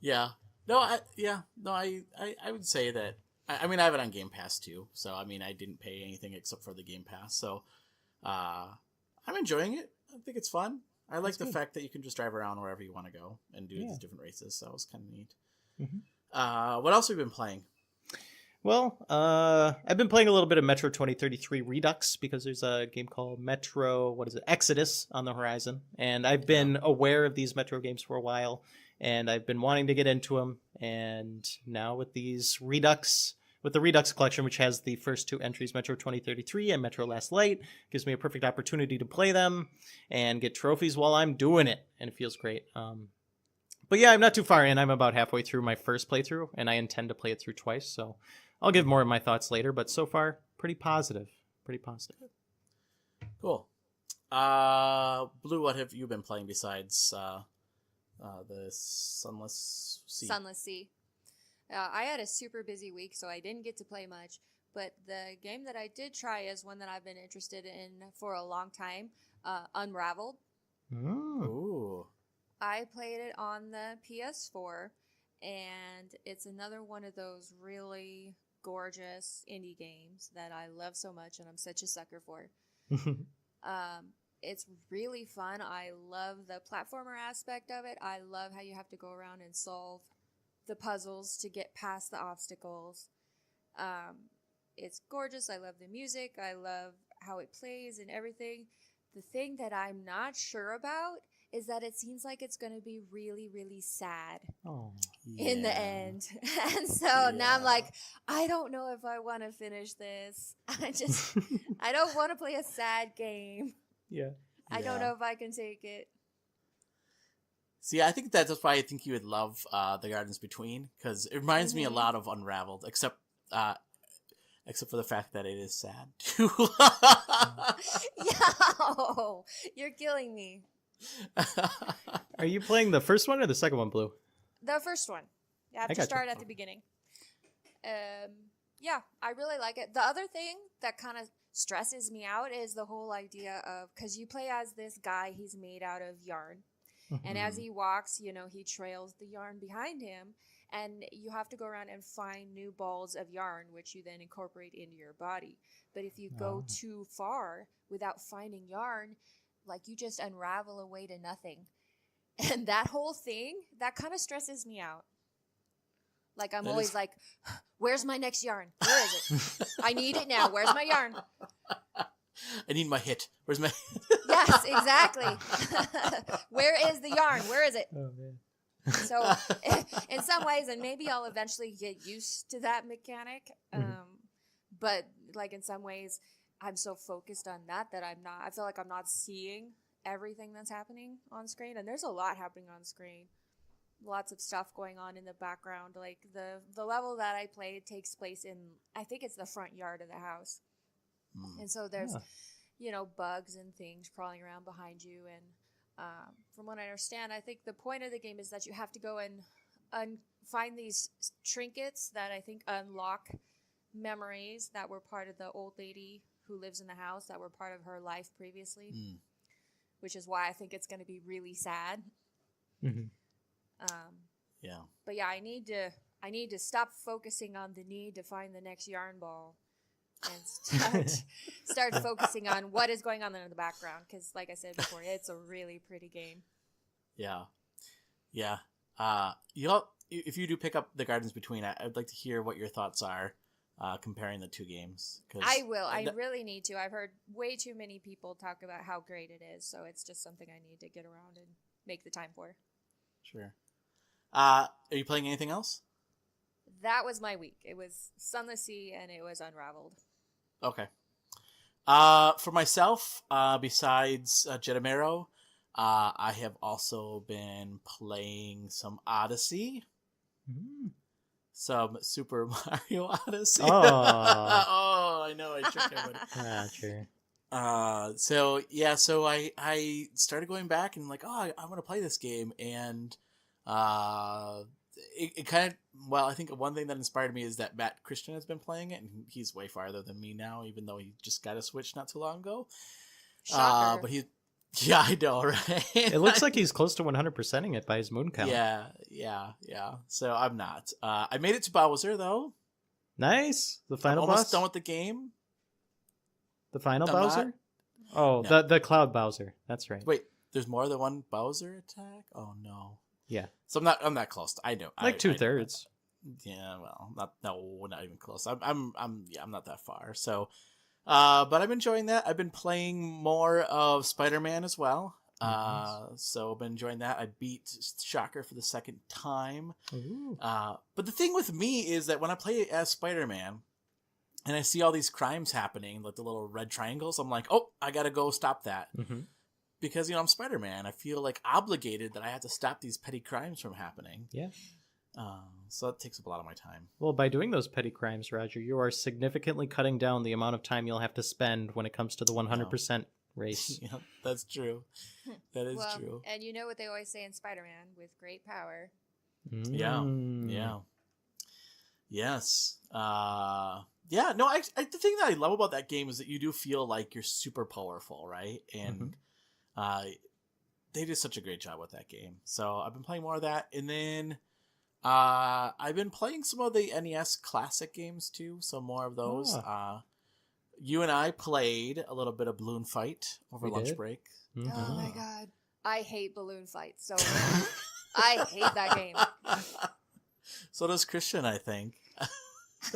Yeah. No, I would say that. I mean, I have it on Game Pass too. So I mean, I didn't pay anything except for the Game Pass. So I'm enjoying it. I think it's fun. I like the fact that you can just drive around wherever you want to go and do these different races. So it was kind of neat. Mm-hmm. What else have you been playing? Well, I've been playing a little bit of Metro 2033 Redux because there's a game called Metro, Exodus on the horizon. And I've been aware of these Metro games for a while, and I've been wanting to get into them. And now with the Redux collection, which has the first 2 entries, Metro 2033 and Metro Last Light, gives me a perfect opportunity to play them and get trophies while I'm doing it. And it feels great. But yeah, I'm not too far in. I'm about halfway through my first playthrough, and I intend to play it through twice, so I'll give more of my thoughts later, but so far, pretty positive. Cool. Blue, what have you been playing besides the Sunless Sea? Sunless Sea. I had a super busy week, so I didn't get to play much. But the game that I did try is one that I've been interested in for a long time, Unraveled. Ooh. I played it on the PS4, and it's another one of those really gorgeous indie games that I love so much, and I'm such a sucker for. It's really fun. I love the platformer aspect of it. I love how you have to go around and solve the puzzles to get past the obstacles. It's gorgeous. I love the music. I love how it plays and everything. The thing that I'm not sure about is that it seems like it's going to be really, really sad in the end. And so now I'm like, I don't know if I want to finish this. I don't want to play a sad game. Yeah. I don't know if I can take it. See, I think that's why I think you would love The Gardens Between, because it reminds me a lot of Unraveled, except for the fact that it is sad, too. Yo, you're killing me. Are you playing the first one or the second one, Blue? The first one. You have to start at the beginning. Yeah, I really like it. The other thing that kind of stresses me out is the whole idea of, because you play as this guy, he's made out of yarn. And as he walks, he trails the yarn behind him. And you have to go around and find new balls of yarn, which you then incorporate into your body. But if you go too far without finding yarn, like you just unravel away to nothing. And that whole thing, that kind of stresses me out. Like I'm always like, where's my next yarn? Where is it? I need it now. Where's my yarn? I need my hit. Where's my... Yes, exactly. Where is the yarn? Where is it? Oh, man. So in some ways, and maybe I'll eventually get used to that mechanic. But like in some ways, I'm so focused on that I feel like I'm not seeing everything that's happening on screen. And there's a lot happening on screen. Lots of stuff going on in the background. Like the level that I played takes place in, I think it's the front yard of the house. And so there's, bugs and things crawling around behind you. And from what I understand, I think the point of the game is that you have to go and find these trinkets that I think unlock memories that were part of the old lady who lives in the house, that were part of her life previously, which is why I think it's going to be really sad. But yeah, I need to stop focusing on the need to find the next yarn ball and start focusing on what is going on in the background, because like I said before, it's a really pretty game. If you do pick up The Gardens Between, I'd like to hear what your thoughts are comparing the two games. I will. I really need to. I've heard way too many people talk about how great it is, so it's just something I need to get around and make the time for. Sure. Are you playing anything else? That was my week. It was Sunless Sea and it was Unraveled. Okay. For myself, besides Jettomero, I have also been playing some Odyssey. Some Super Mario Odyssey. Oh, I know. I tricked everybody. Sure. So I started going back and like, I want to play this game, and it kind of, I think one thing that inspired me is that Matt Christian has been playing it, and he's way farther than me now, even though he just got a Switch not too long ago. Shocker. But yeah, I know, right? It looks like he's close to 100%ing it by his moon count. Yeah. So I'm not. I made it to Bowser, though. Nice. The final boss? Almost done with the game. The final I'm Bowser? not. Oh, No. the Cloud Bowser. That's right. Wait, there's more than one Bowser attack? Oh, no. Yeah. So I'm not close. I know. Like 2/3. Yeah, well, not even close. I'm not that far. So, but I'm enjoying that. I've been playing more of Spider-Man as well. So I've been enjoying that. I beat Shocker for the second time. But the thing with me is that when I play as Spider-Man and I see all these crimes happening, like the little red triangles, I'm like, oh, I gotta go stop that. Because, I'm Spider-Man. I feel like obligated that I have to stop these petty crimes from happening. Yeah. So that takes up a lot of my time. Well, by doing those petty crimes, Roger, you are significantly cutting down the amount of time you'll have to spend when it comes to the 100% race. Yeah, that's true. That is true. And you know what they always say in Spider-Man, with great power. Yeah. Yes. Yeah, no, the thing that I love about that game is that you do feel like you're super powerful, right? And they did such a great job with that game. So I've been playing more of that. And then I've been playing some of the NES classic games too. So more of those. You and I played a little bit of Balloon Fight over lunch break. Oh my god. I hate balloon fights so much. I hate that game. So does Christian, I think.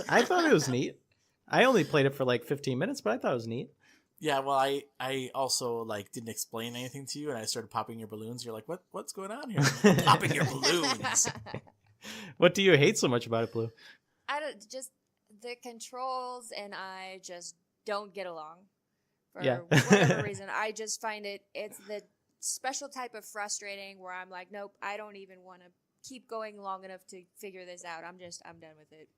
I thought it was neat. I only played it for like 15 minutes, but I thought it was neat. Yeah, well, I also didn't explain anything to you, and I started popping your balloons. You're like, what's going on here? Popping your balloons. What do you hate so much about it, Blue? Just the controls, and I just don't get along for whatever reason. I just find it's the special type of frustrating where I'm like, nope, I don't even want to keep going long enough to figure this out. I'm done with it.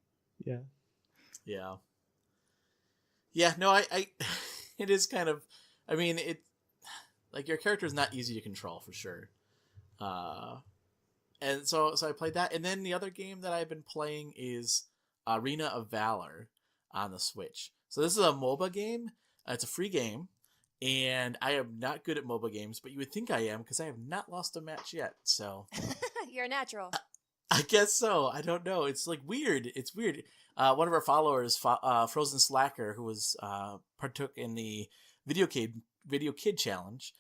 Yeah. No, I it is kind of, I mean, it, your character is not easy to control for sure. And so I played that. And then the other game that I've been playing is Arena of Valor on the Switch. So this is a MOBA game. It's a free game. And I am not good at MOBA games, but you would think I am because I have not lost a match yet. So you're a natural. I guess so. I don't know. It's weird. It's weird. One of our followers, Frozen Slacker, who was partook in the Video Kid Challenge,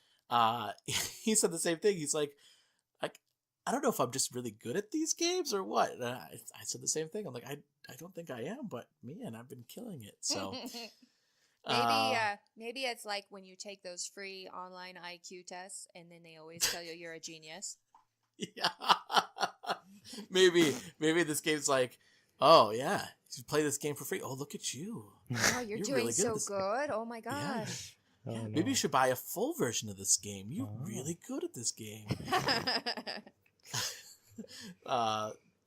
he said the same thing. He's like, I don't know if I'm just really good at these games or what. I said the same thing. I'm like, I don't think I am, but man, I've been killing it. So maybe it's like when you take those free online IQ tests, and then they always tell you you're a genius. Yeah. Maybe this game's like, oh yeah, you play this game for free. Oh, look at you. Oh, you're doing really so good. Oh my gosh. Yeah. Oh, no. Maybe you should buy a full version of this game. You're really good at this game.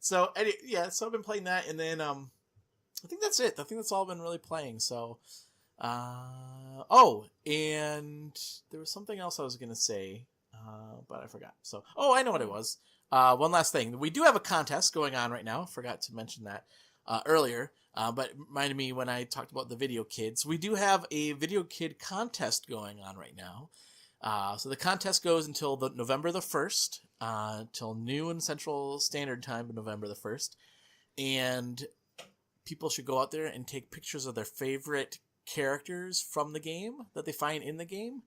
So I've been playing that, and then I think that's it. I think that's all I've been really playing. So and there was something else I was gonna say, but I forgot. So I know what it was. One last thing. We do have a contest going on right now. Forgot to mention that earlier, but it reminded me when I talked about the Video Kids. We do have a Video Kid contest going on right now. So the contest goes until November the 1st, till noon Central Standard Time, November the 1st. And people should go out there and take pictures of their favorite characters from the game that they find in the game,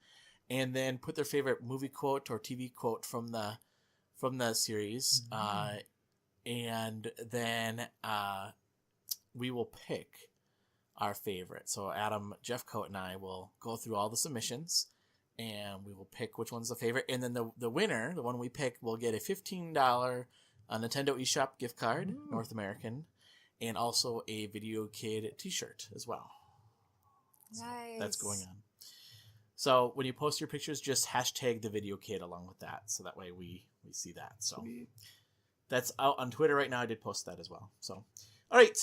and then put their favorite movie quote or TV quote from the series. And then we will pick our favorite. So Adam, Jeffcoat, and I will go through all the submissions, and we will pick which one's the favorite. And then the winner, the one we pick, will get a $15 Nintendo eShop gift card, North American, and also a Video Kid t-shirt as well. So nice. That's going on. So when you post your pictures, just hashtag the Video Kid along with that. So that way we see that. So that's out on Twitter right now. I did post that as well. So, all right,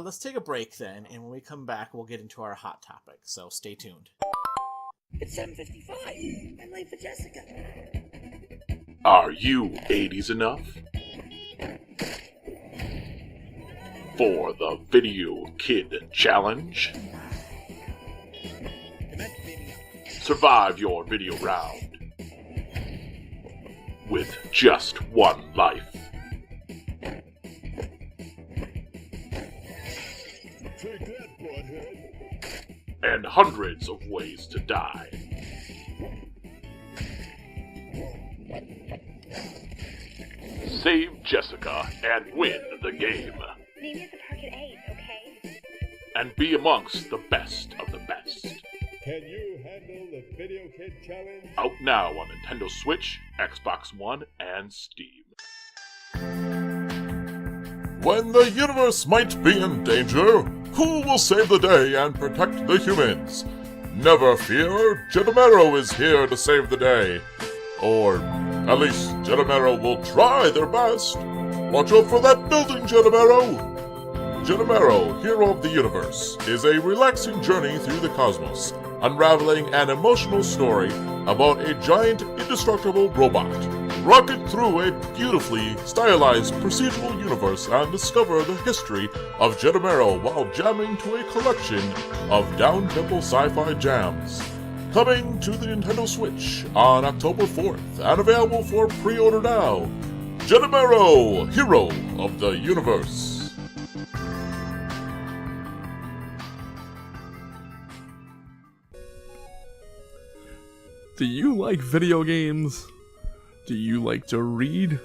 let's take a break then. And when we come back, we'll get into our hot topic. So stay tuned. It's 7:55. I'm late for Jessica. Are you 80s enough? For the Video Kid Challenge? Survive your video round with just one life. Take that, butthead. And hundreds of ways to die. save Jessica and win the game. Meet me at the park at 8, okay? And be amongst the best of the best. Can you handle the Video Kid Challenge? Out now on Nintendo Switch, Xbox One, and Steam. When the universe might be in danger, who will save the day and protect the humans? Never fear, Jettomero is here to save the day. Or, at least, Jettomero will try their best. Watch out for that building, Jettomero! Jettomero, Hero of the Universe, is a relaxing journey through the cosmos, unraveling an emotional story about a giant, indestructible robot. Rocket through a beautifully stylized procedural universe and discover the history of Jettomero while jamming to a collection of down-tempo sci-fi jams. Coming to the Nintendo Switch on October 4th and available for pre-order now. Jettomero, Hero of the Universe. Do you like video games? Do you like to read?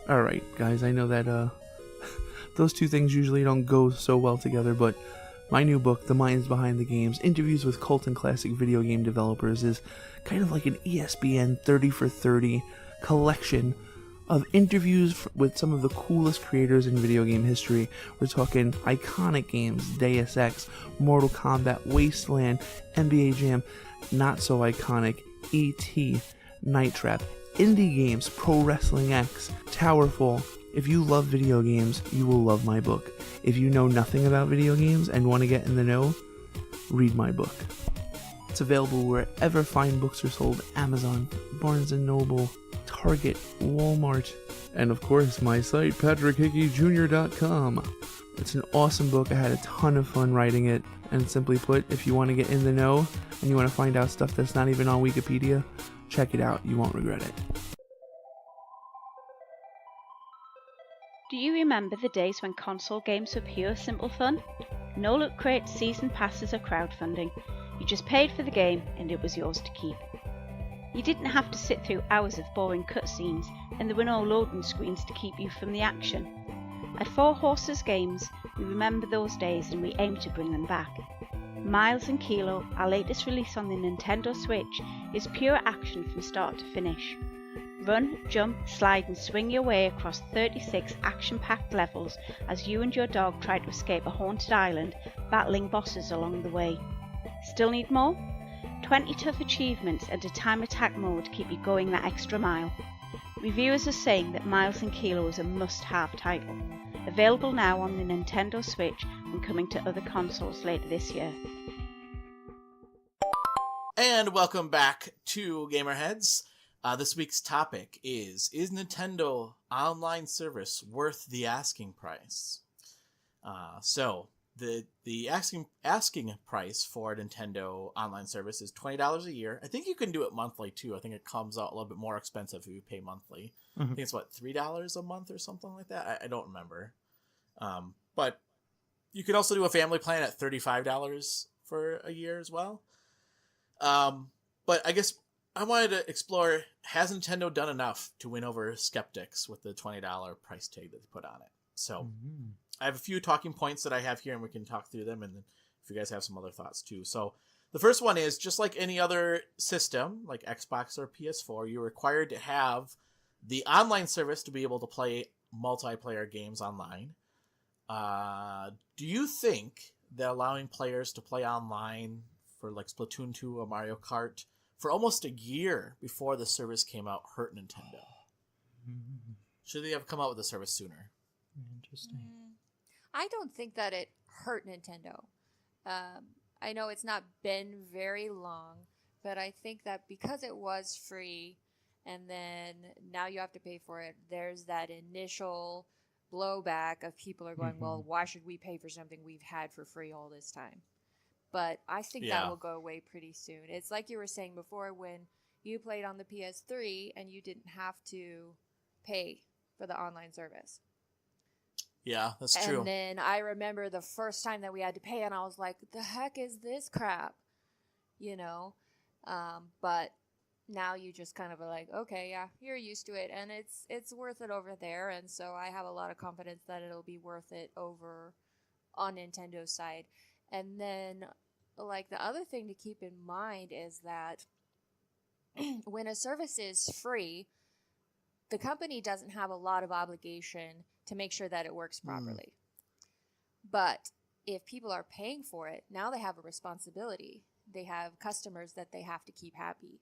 Alright, guys, I know that those two things usually don't go so well together, but my new book, The Minds Behind the Games, Interviews with Cult and Classic Video Game Developers, is kind of like an ESPN 30 for 30 collection of interviews with some of the coolest creators in video game history. We're talking iconic games, Deus Ex, Mortal Kombat, Wasteland, NBA Jam, not so iconic, E.T., Night Trap, indie games, Pro Wrestling X, Towerfall. If you love video games, you will love my book. If you know nothing about video games and want to get in the know, read my book. It's available wherever fine books are sold: Amazon, Barnes & Noble, Target, Walmart, and of course my site, patrickhickeyjr.com. It's an awesome book. I had a ton of fun writing it, and simply put, if you want to get in the know and you want to find out stuff that's not even on Wikipedia, check it out. You won't regret it. Do you remember the days when console games were pure simple fun? No loot crates, season passes or crowdfunding. You just paid for the game and it was yours to keep. You didn't have to sit through hours of boring cutscenes, and there were no loading screens to keep you from the action. At Four Horses Games, we remember those days and we aim to bring them back. Miles and Kilo, our latest release on the Nintendo Switch, is pure action from start to finish. Run, jump, slide and swing your way across 36 action-packed levels as you and your dog try to escape a haunted island, battling bosses along the way. Still need more? 20 tough achievements and a time attack mode keep you going that extra mile. Reviewers are saying that Miles and Kilo is a must-have title. Available now on the Nintendo Switch and coming to other consoles later this year. And welcome back to Gamerheads. This week's topic is Nintendo online service worth the asking price? So the asking price for Nintendo online service is $20 a year. I think you can do it monthly too. I think it comes out a little bit more expensive if you pay monthly. I think it's $3 a month or something like that. I don't remember. But you can also do a family plan at $35 for a year as well. But I guess I wanted to explore, has Nintendo done enough to win over skeptics with the $20 price tag that they put on it? So I have a few talking points that I have here, and we can talk through them, and if you guys have some other thoughts too. So the first one is, just like any other system, like Xbox or PS4, you're required to have the online service to be able to play multiplayer games online. Do you think that allowing players to play online for like Splatoon 2 or Mario Kart for almost a year before the service came out hurt Nintendo? Should they have come out with the service sooner? Interesting. I don't think that it hurt Nintendo. I know it's not been very long, but I think that because it was free and then now you have to pay for it, there's that initial blowback of people are going, well, why should we pay for something we've had for free all this time? But I think that will go away pretty soon. It's like you were saying before, when you played on the PS3 and you didn't have to pay for the online service. Yeah, that's true. And then I remember the first time that we had to pay, and I was like, the heck is this crap? You know? But now you just kind of are like, okay, yeah, you're used to it, and it's worth it over there, and so I have a lot of confidence that it'll be worth it over on Nintendo's side. And then, like, the other thing to keep in mind is that when a service is free, the company doesn't have a lot of obligation to make sure that it works properly. But if people are paying for it, now they have a responsibility. They have customers that they have to keep happy.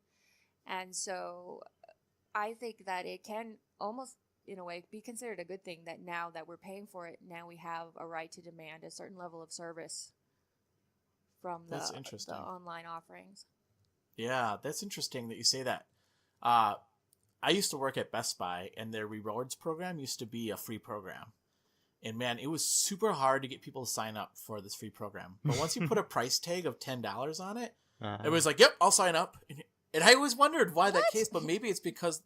And so I think that it can almost, in a way, be considered a good thing that now that we're paying for it, now we have a right to demand a certain level of service from the online offerings. Yeah, that's interesting that you say that. I used to work at Best Buy, and their rewards program used to be a free program. And man, it was super hard to get people to sign up for this free program. But once you put a price tag of $10 on it, it was like, yep, I'll sign up. And I always wondered why that case, but maybe it's because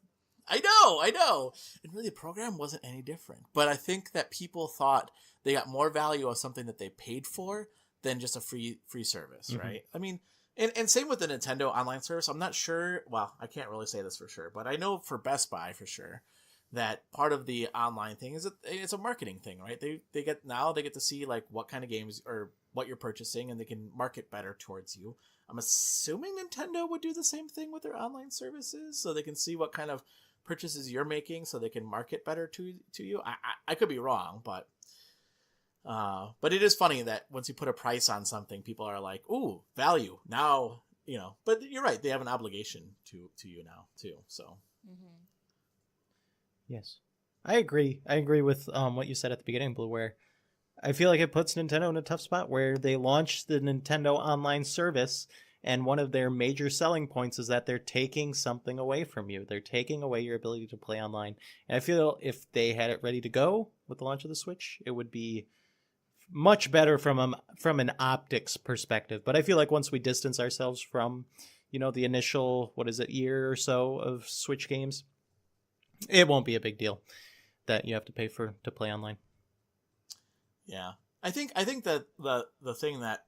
I know. And really, the program wasn't any different. But I think that people thought they got more value of something that they paid for than just a free service, right? I mean, and same with the Nintendo online service. I'm not sure. Well, I can't really say this for sure, but I know for Best Buy for sure that part of the online thing is it's a marketing thing, right? They get to see like what kind of games or what you're purchasing, and they can market better towards you. I'm assuming Nintendo would do the same thing with their online services, so they can see what kind of purchases you're making, so they can market better to you. I could be wrong, but it is funny that once you put a price on something, people are like, "Ooh, value." Now, but you're right; they have an obligation to you now too. So, yes, I agree. I agree with what you said at the beginning, Blue. Where I feel like it puts Nintendo in a tough spot where they launched the Nintendo Online service, and one of their major selling points is that they're taking something away from you. They're taking away your ability to play online. And I feel if they had it ready to go with the launch of the Switch, it would be much better from an optics perspective. But I feel like once we distance ourselves from, the initial, year or so of Switch games, it won't be a big deal that you have to pay to play online. Yeah, I think that the thing that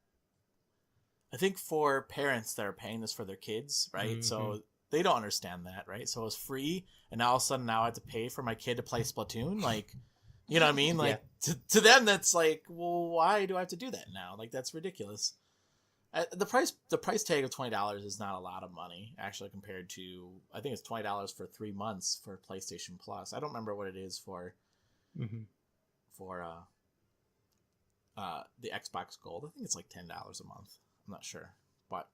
I think for parents that are paying this for their kids, right? So they don't understand that, right? So it's free, and now all of a sudden now I have to pay for my kid to play Splatoon, like, you know what I mean? Like to them that's like, well, why do I have to do that now? Like that's ridiculous. The price tag of $20 is not a lot of money actually compared to, I think it's $20 for 3 months for PlayStation Plus. I don't remember what it is for the Xbox Gold. I think it's like $10 a month. I'm not sure, but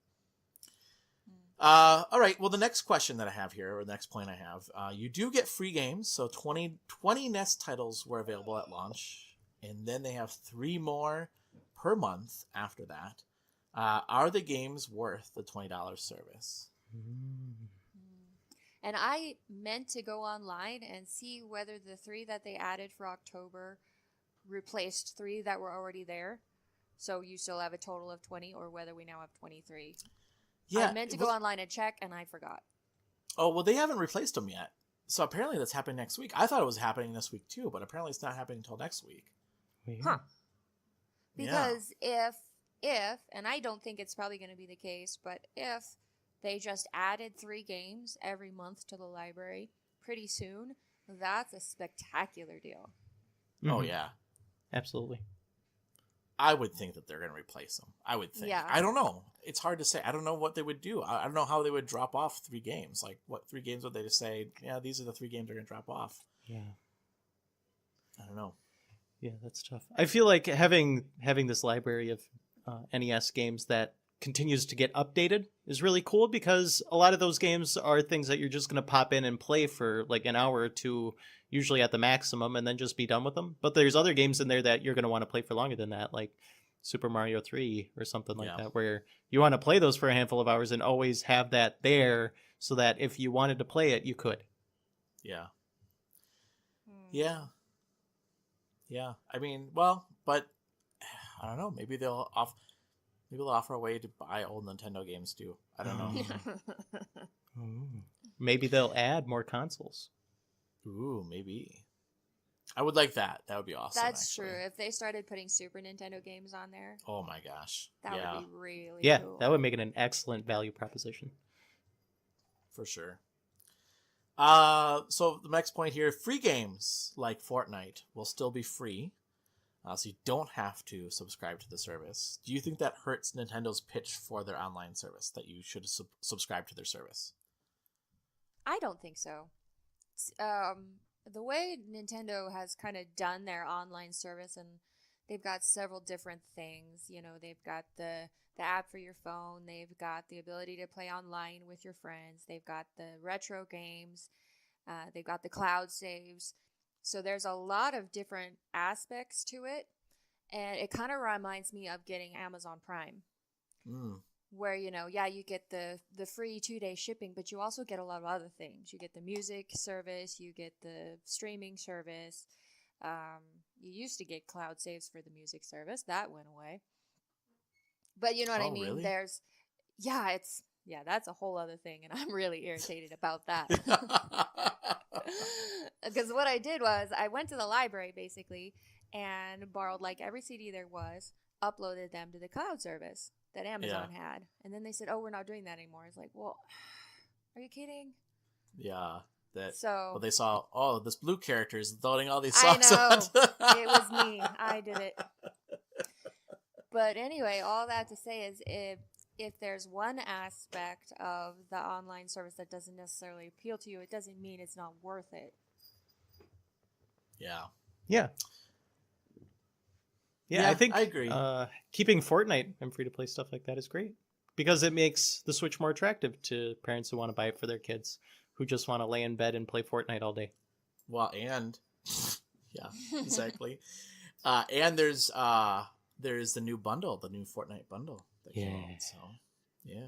all right. Well, the next question that I have here, or the next point I have, you do get free games. So 20 NES titles were available at launch, and then they have 3 more per month after that. Are the games worth the $20 service? And I meant to go online and see whether the 3 that they added for October replaced 3 that were already there. So you still have a total of 20, or whether we now have 23. Yeah, I meant to go online and check, and I forgot. Oh, well, they haven't replaced them yet. So apparently that's happening next week. I thought it was happening this week too, but apparently it's not happening until next week. Huh. Because if, and I don't think it's probably going to be the case, but if they just added 3 games every month to the library pretty soon, that's a spectacular deal. Oh, yeah. Absolutely. I would think that they're going to replace them. I would think. Yeah. I don't know. It's hard to say. I don't know what they would do. I don't know how they would drop off 3 games. Like, what 3 games would they just say, yeah, these are the 3 games they're going to drop off? Yeah. I don't know. Yeah, that's tough. I feel like having this library of NES games that continues to get updated is really cool, because a lot of those games are things that you're just going to pop in and play for like an hour or two, usually at the maximum, and then just be done with them. But there's other games in there that you're going to want to play for longer than that, like Super Mario 3 or something like that, where you want to play those for a handful of hours and always have that there so that if you wanted to play it, you could. Yeah. Yeah. Yeah. I mean, well, but I don't know. Maybe they'll offer a way to buy old Nintendo games too. I don't know. Maybe they'll add more consoles. Ooh, maybe. I would like that. That would be awesome. That's true. If they started putting Super Nintendo games on there. Oh my gosh. That would be really cool. Yeah, that would make it an excellent value proposition. for sure. So the next point here, free games like Fortnite will still be free. So you don't have to subscribe to the service. Do you think that hurts Nintendo's pitch for their online service, that you should subscribe to their service? I don't think so. The way Nintendo has kind of done their online service, and they've got several different things. You know, they've got the app for your phone. They've got the ability to play online with your friends. They've got the retro games. They've got the cloud saves. So there's a lot of different aspects to it. And it kind of reminds me of getting Amazon Prime. Where, you know, yeah, you get the free 2-day shipping, but you also get a lot of other things. You get the music service. You get the streaming service. You used to get cloud saves for the music service. That went away. But you know what I mean? Really? There's, that's a whole other thing, and I'm really irritated about that. Because what I did was I went to the library, basically, and borrowed, like, every CD there was, uploaded them to the cloud service that Amazon had. And then they said, oh, we're not doing that anymore. It's like, well, are you kidding? Yeah. So they saw, oh, this blue character is loading all these I songs. know. It was me. I did it. But anyway, all that to say is if there's one aspect of the online service that doesn't necessarily appeal to you, it doesn't mean it's not worth it. Yeah. Yeah. Yeah, I think I agree. Keeping Fortnite and free-to-play stuff like that is great because it makes the Switch more attractive to parents who want to buy it for their kids who just want to lay in bed and play Fortnite all day. Well, and yeah, exactly. And there's the new bundle, the new Fortnite bundle that came out. So, yeah.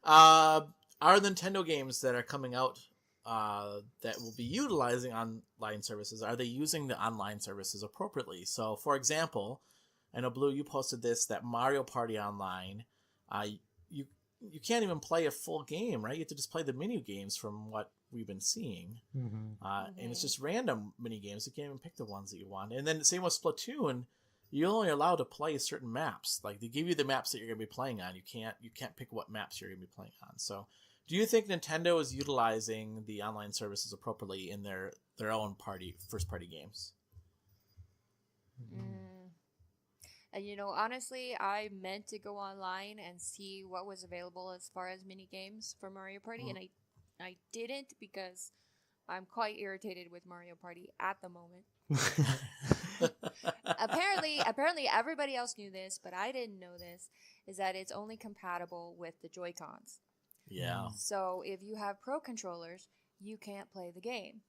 Are Nintendo games that are coming out that will be utilizing online services, are they using the online services appropriately? So, for example, I know, Blue, you posted this, that Mario Party Online, you can't even play a full game, right? You have to just play the mini games from what we've been seeing. And it's just random mini games. You can't even pick the ones that you want. And then the same with Splatoon, you're only allowed to play certain maps. Like, they give you the maps that you're going to be playing on. You can't pick what maps you're going to be playing on. So, do you think Nintendo is utilizing the online services appropriately in their own first-party games? And, you know, honestly, I meant to go online and see what was available as far as mini games for Mario Party, and I didn't because I'm quite irritated with Mario Party at the moment. Apparently everybody else knew this, but I didn't know this, is that it's only compatible with the Joy-Cons. Yeah. So if you have Pro controllers, you can't play the game.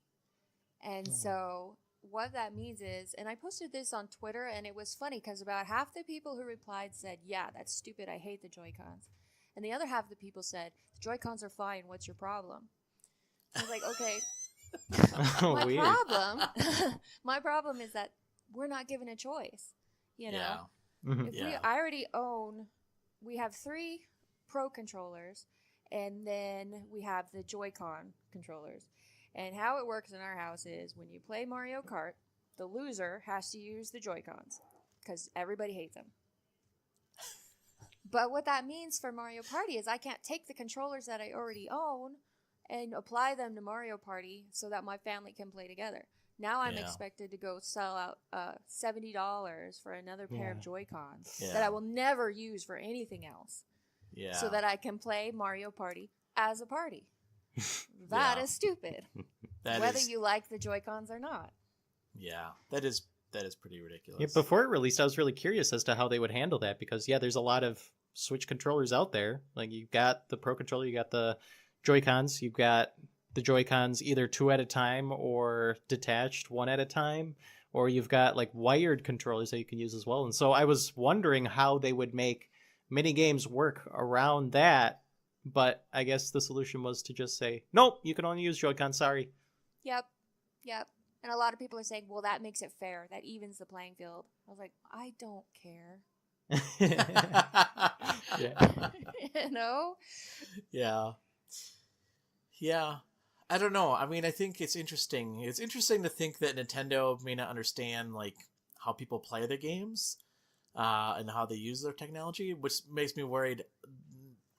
And so what that means is, and I posted this on Twitter, and it was funny because about half the people who replied said, yeah, that's stupid, I hate the Joy-Cons. And the other half of the people said, the Joy-Cons are fine, what's your problem? I was like, okay. My problem is that we're not given a choice, you know? We have 3 Pro controllers, and then we have the Joy-Con controllers. And how it works in our house is when you play Mario Kart, the loser has to use the Joy-Cons because everybody hates them. But what that means for Mario Party is I can't take the controllers that I already own and apply them to Mario Party so that my family can play together. Now I'm expected to go sell out $70 for another pair of Joy-Cons that I will never use for anything else. Yeah. So that I can play Mario Party as a party. That is stupid. Whether you like the Joy-Cons or not. Yeah, that is pretty ridiculous. Yeah, before it released, I was really curious as to how they would handle that because, there's a lot of Switch controllers out there. Like, you've got the Pro Controller, you got the Joy-Cons, you've got the Joy-Cons either 2 at a time or detached 1 at a time, or you've got, like, wired controllers that you can use as well. And so I was wondering how they would make mini games work around that, but I guess the solution was to just say, nope, you can only use Joy-Con, sorry. Yep. And a lot of people are saying, well, that makes it fair. That evens the playing field. I was like, I don't care. You know? Yeah. I don't know. I mean, I think it's interesting. It's interesting to think that Nintendo may not understand, like, how people play their games and how they use their technology, which makes me worried.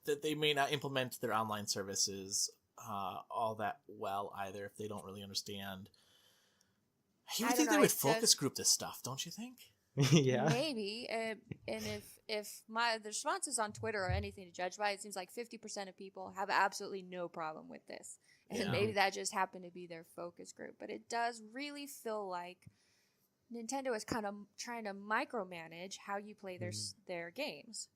that they may not implement their online services all that well either if they don't really understand. You would think they would focus group this stuff, don't you think? Yeah. Maybe. And if the responses on Twitter are anything to judge by, it seems like 50% of people have absolutely no problem with this. And maybe that just happened to be their focus group. But it does really feel like Nintendo is kind of trying to micromanage how you play their games.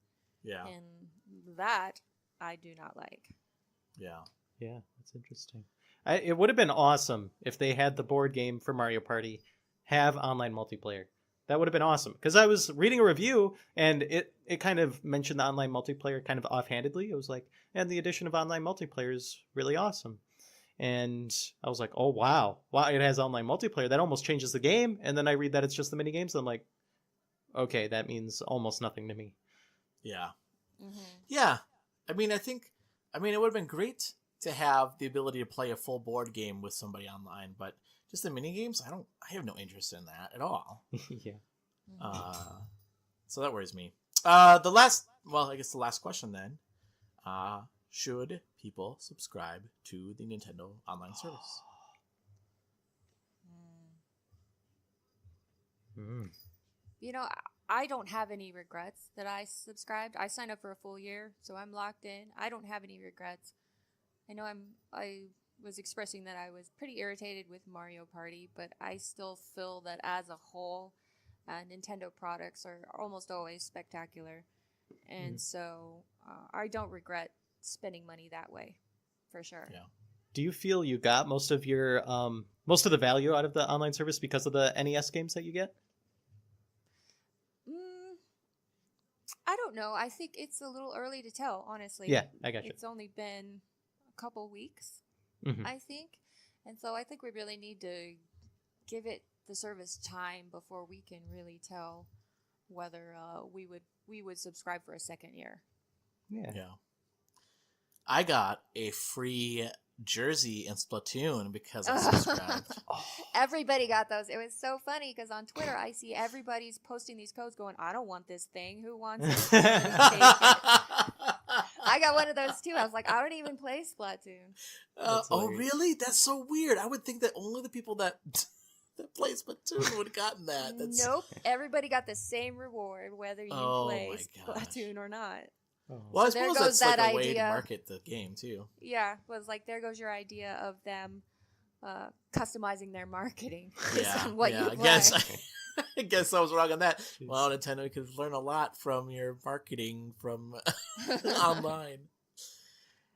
Yeah. And that I do not like. Yeah. Yeah, that's interesting. It would have been awesome if they had the board game for Mario Party have online multiplayer. That would have been awesome. Because I was reading a review, and it kind of mentioned the online multiplayer kind of offhandedly. It was like, and the addition of online multiplayer is really awesome. And I was like, oh, wow, it has online multiplayer. That almost changes the game. And then I read that it's just the mini games. And I'm like, okay, that means almost nothing to me. Yeah. Yeah. I mean, it would have been great to have the ability to play a full board game with somebody online, but just the mini games, I have no interest in that at all. Yeah. So that worries me. The last question then. Should people subscribe to the Nintendo online service? You know, I don't have any regrets that I subscribed. I signed up for a full year, so I'm locked in. I don't have any regrets. I know I was expressing that I was pretty irritated with Mario Party, but I still feel that as a whole, Nintendo products are almost always spectacular. And so I don't regret spending money that way, for sure. Yeah. Do you feel you got most of your most of the value out of the online service because of the NES games that you get? I don't know. I think it's a little early to tell, honestly. Yeah, I got you. It's only been a couple weeks, Mm-hmm. I think. And so I think we really need to give it the service time before we can really tell whether we would subscribe for a second year. Yeah. I got a free jersey in Splatoon because I subscribed. Everybody got those. It was so funny because on Twitter I see everybody's posting these codes going, I don't want this thing. Who wants it? Take it. I got one of those too. I was like, I don't even play Splatoon. Oh, really? That's so weird. I would think that only the people that play Splatoon would have gotten that. Nope. Everybody got the same reward whether you play Splatoon or not. Oh. Well, I So there suppose goes that's like that a way to idea. market the game too. Yeah, was like there goes your idea of them customizing their marketing based Yeah, on what yeah. you I play. guess I was wrong on that. Well, Nintendo could learn a lot from your marketing from online.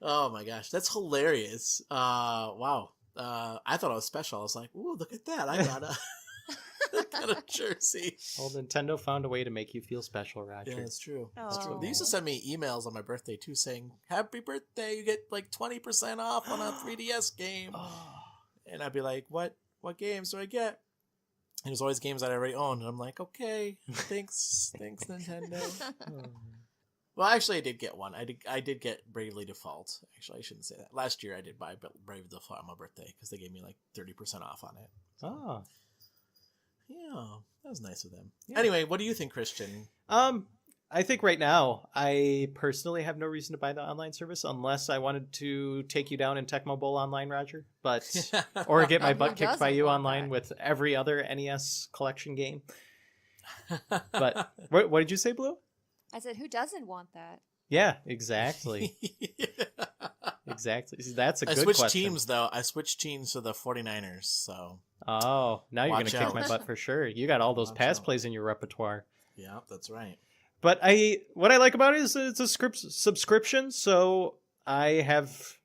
Oh my gosh, that's hilarious! Wow, I thought I was special. I was like, "Ooh, look at that! I got a jersey." Well, Nintendo found a way to make you feel special, Roger. Yeah, it's true. It's True. They used to send me emails on my birthday too, saying, "Happy birthday! You get like 20% off on a 3DS game." And I'd be like, "What games do I get?" And it was always games that I already owned. And I'm like, "Okay, thanks, Nintendo." Well, actually, I did get one. I did get Bravely Default. Actually, I shouldn't say that. Last year, I did buy Bravely Default on my birthday because they gave me like 30% off on it. So, Oh. yeah, that was nice of them. Yeah. Anyway, what do you think, Christian? I think right now, I personally have no reason to buy the online service unless I wanted to take you down in Tecmo Bowl online, Roger. But or get my butt kicked by you online with every other NES collection game. But what did you say, Blue? I said, who doesn't want that? Yeah, exactly. Exactly. See, that's a good switched question. teams, though. I switched teams to the 49ers, so... Oh, now you're going to kick out. my butt for sure. You got all those Watch pass out. plays in your repertoire. Yeah, that's right. But what I like about it is it's a subscription, so I have,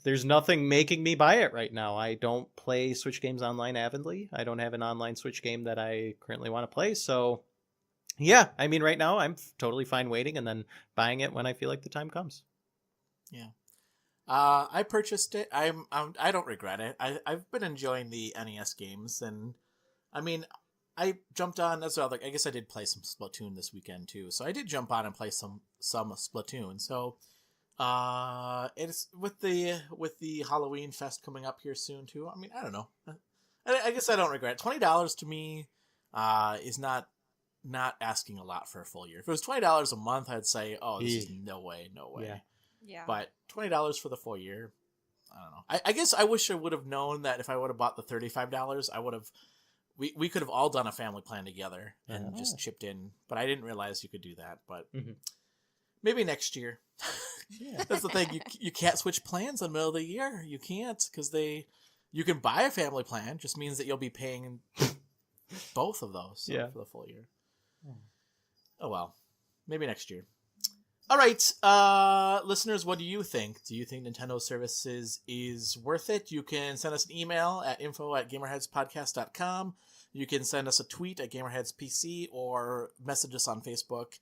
there's nothing making me buy it right now. I don't play Switch games online avidly. I don't have an online Switch game that I currently want to play, so yeah, I mean, right now I'm totally fine waiting and then buying it when I feel like the time comes. Yeah. I purchased it. I don't regret it. I've been enjoying the NES games, and I mean, I jumped on as well. Like, I guess I did play some Splatoon this weekend too. So I did jump on and play some Splatoon. So, it's with the Halloween Fest coming up here soon too. I mean, I don't know. I guess I don't regret it. $20 to me, is not asking a lot for a full year. If it was $20 a month, I'd say, oh, this is no way. Yeah. Yeah. But $20 for the full year, I don't know. I guess I wish I would have known that if I would have bought the $35, I would have. We could have all done a family plan together and just chipped in, but I didn't realize you could do that. But maybe next year. Yeah. That's the thing. You can't switch plans in the middle of the year. You can't because you can buy a family plan. Just means that you'll be paying both of those for the full year. Oh well, maybe next year. All right, listeners, what do you think? Do you think Nintendo Services is worth it? You can send us an email at info@gamerheadspodcast.com. You can send us a tweet at GamerheadsPC or message us on Facebook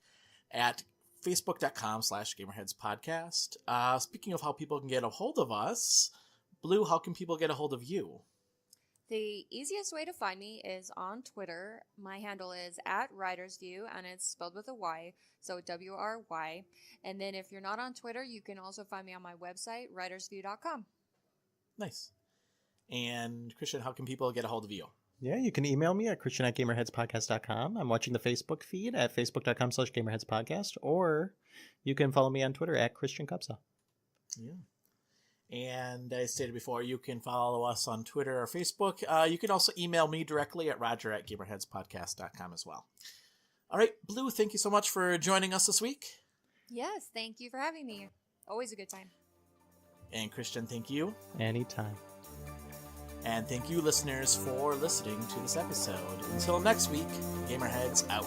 at facebook.com/GamerheadsPodcast. Speaking of how people can get a hold of us, Blue, how can people get a hold of you? The easiest way to find me is on Twitter. My handle is @WritersView, and it's spelled with a Y, so WRY. And then if you're not on Twitter, you can also find me on my website, writersview.com. Nice. And Christian, how can people get a hold of you? Yeah, you can email me at christian@gamerheadspodcast.com. I'm watching the Facebook feed at facebook.com/gamerheadspodcast, or you can follow me on Twitter at Christian Cupsa. Yeah. And I stated before, you can follow us on Twitter or Facebook. You can also email me directly at roger@gamerheadspodcast.com as well. All right, Blue, thank you so much for joining us this week. Yes, thank you for having me. Always a good time. And Christian, thank you. Anytime. And thank you, listeners, for listening to this episode. Until next week, Gamerheads out.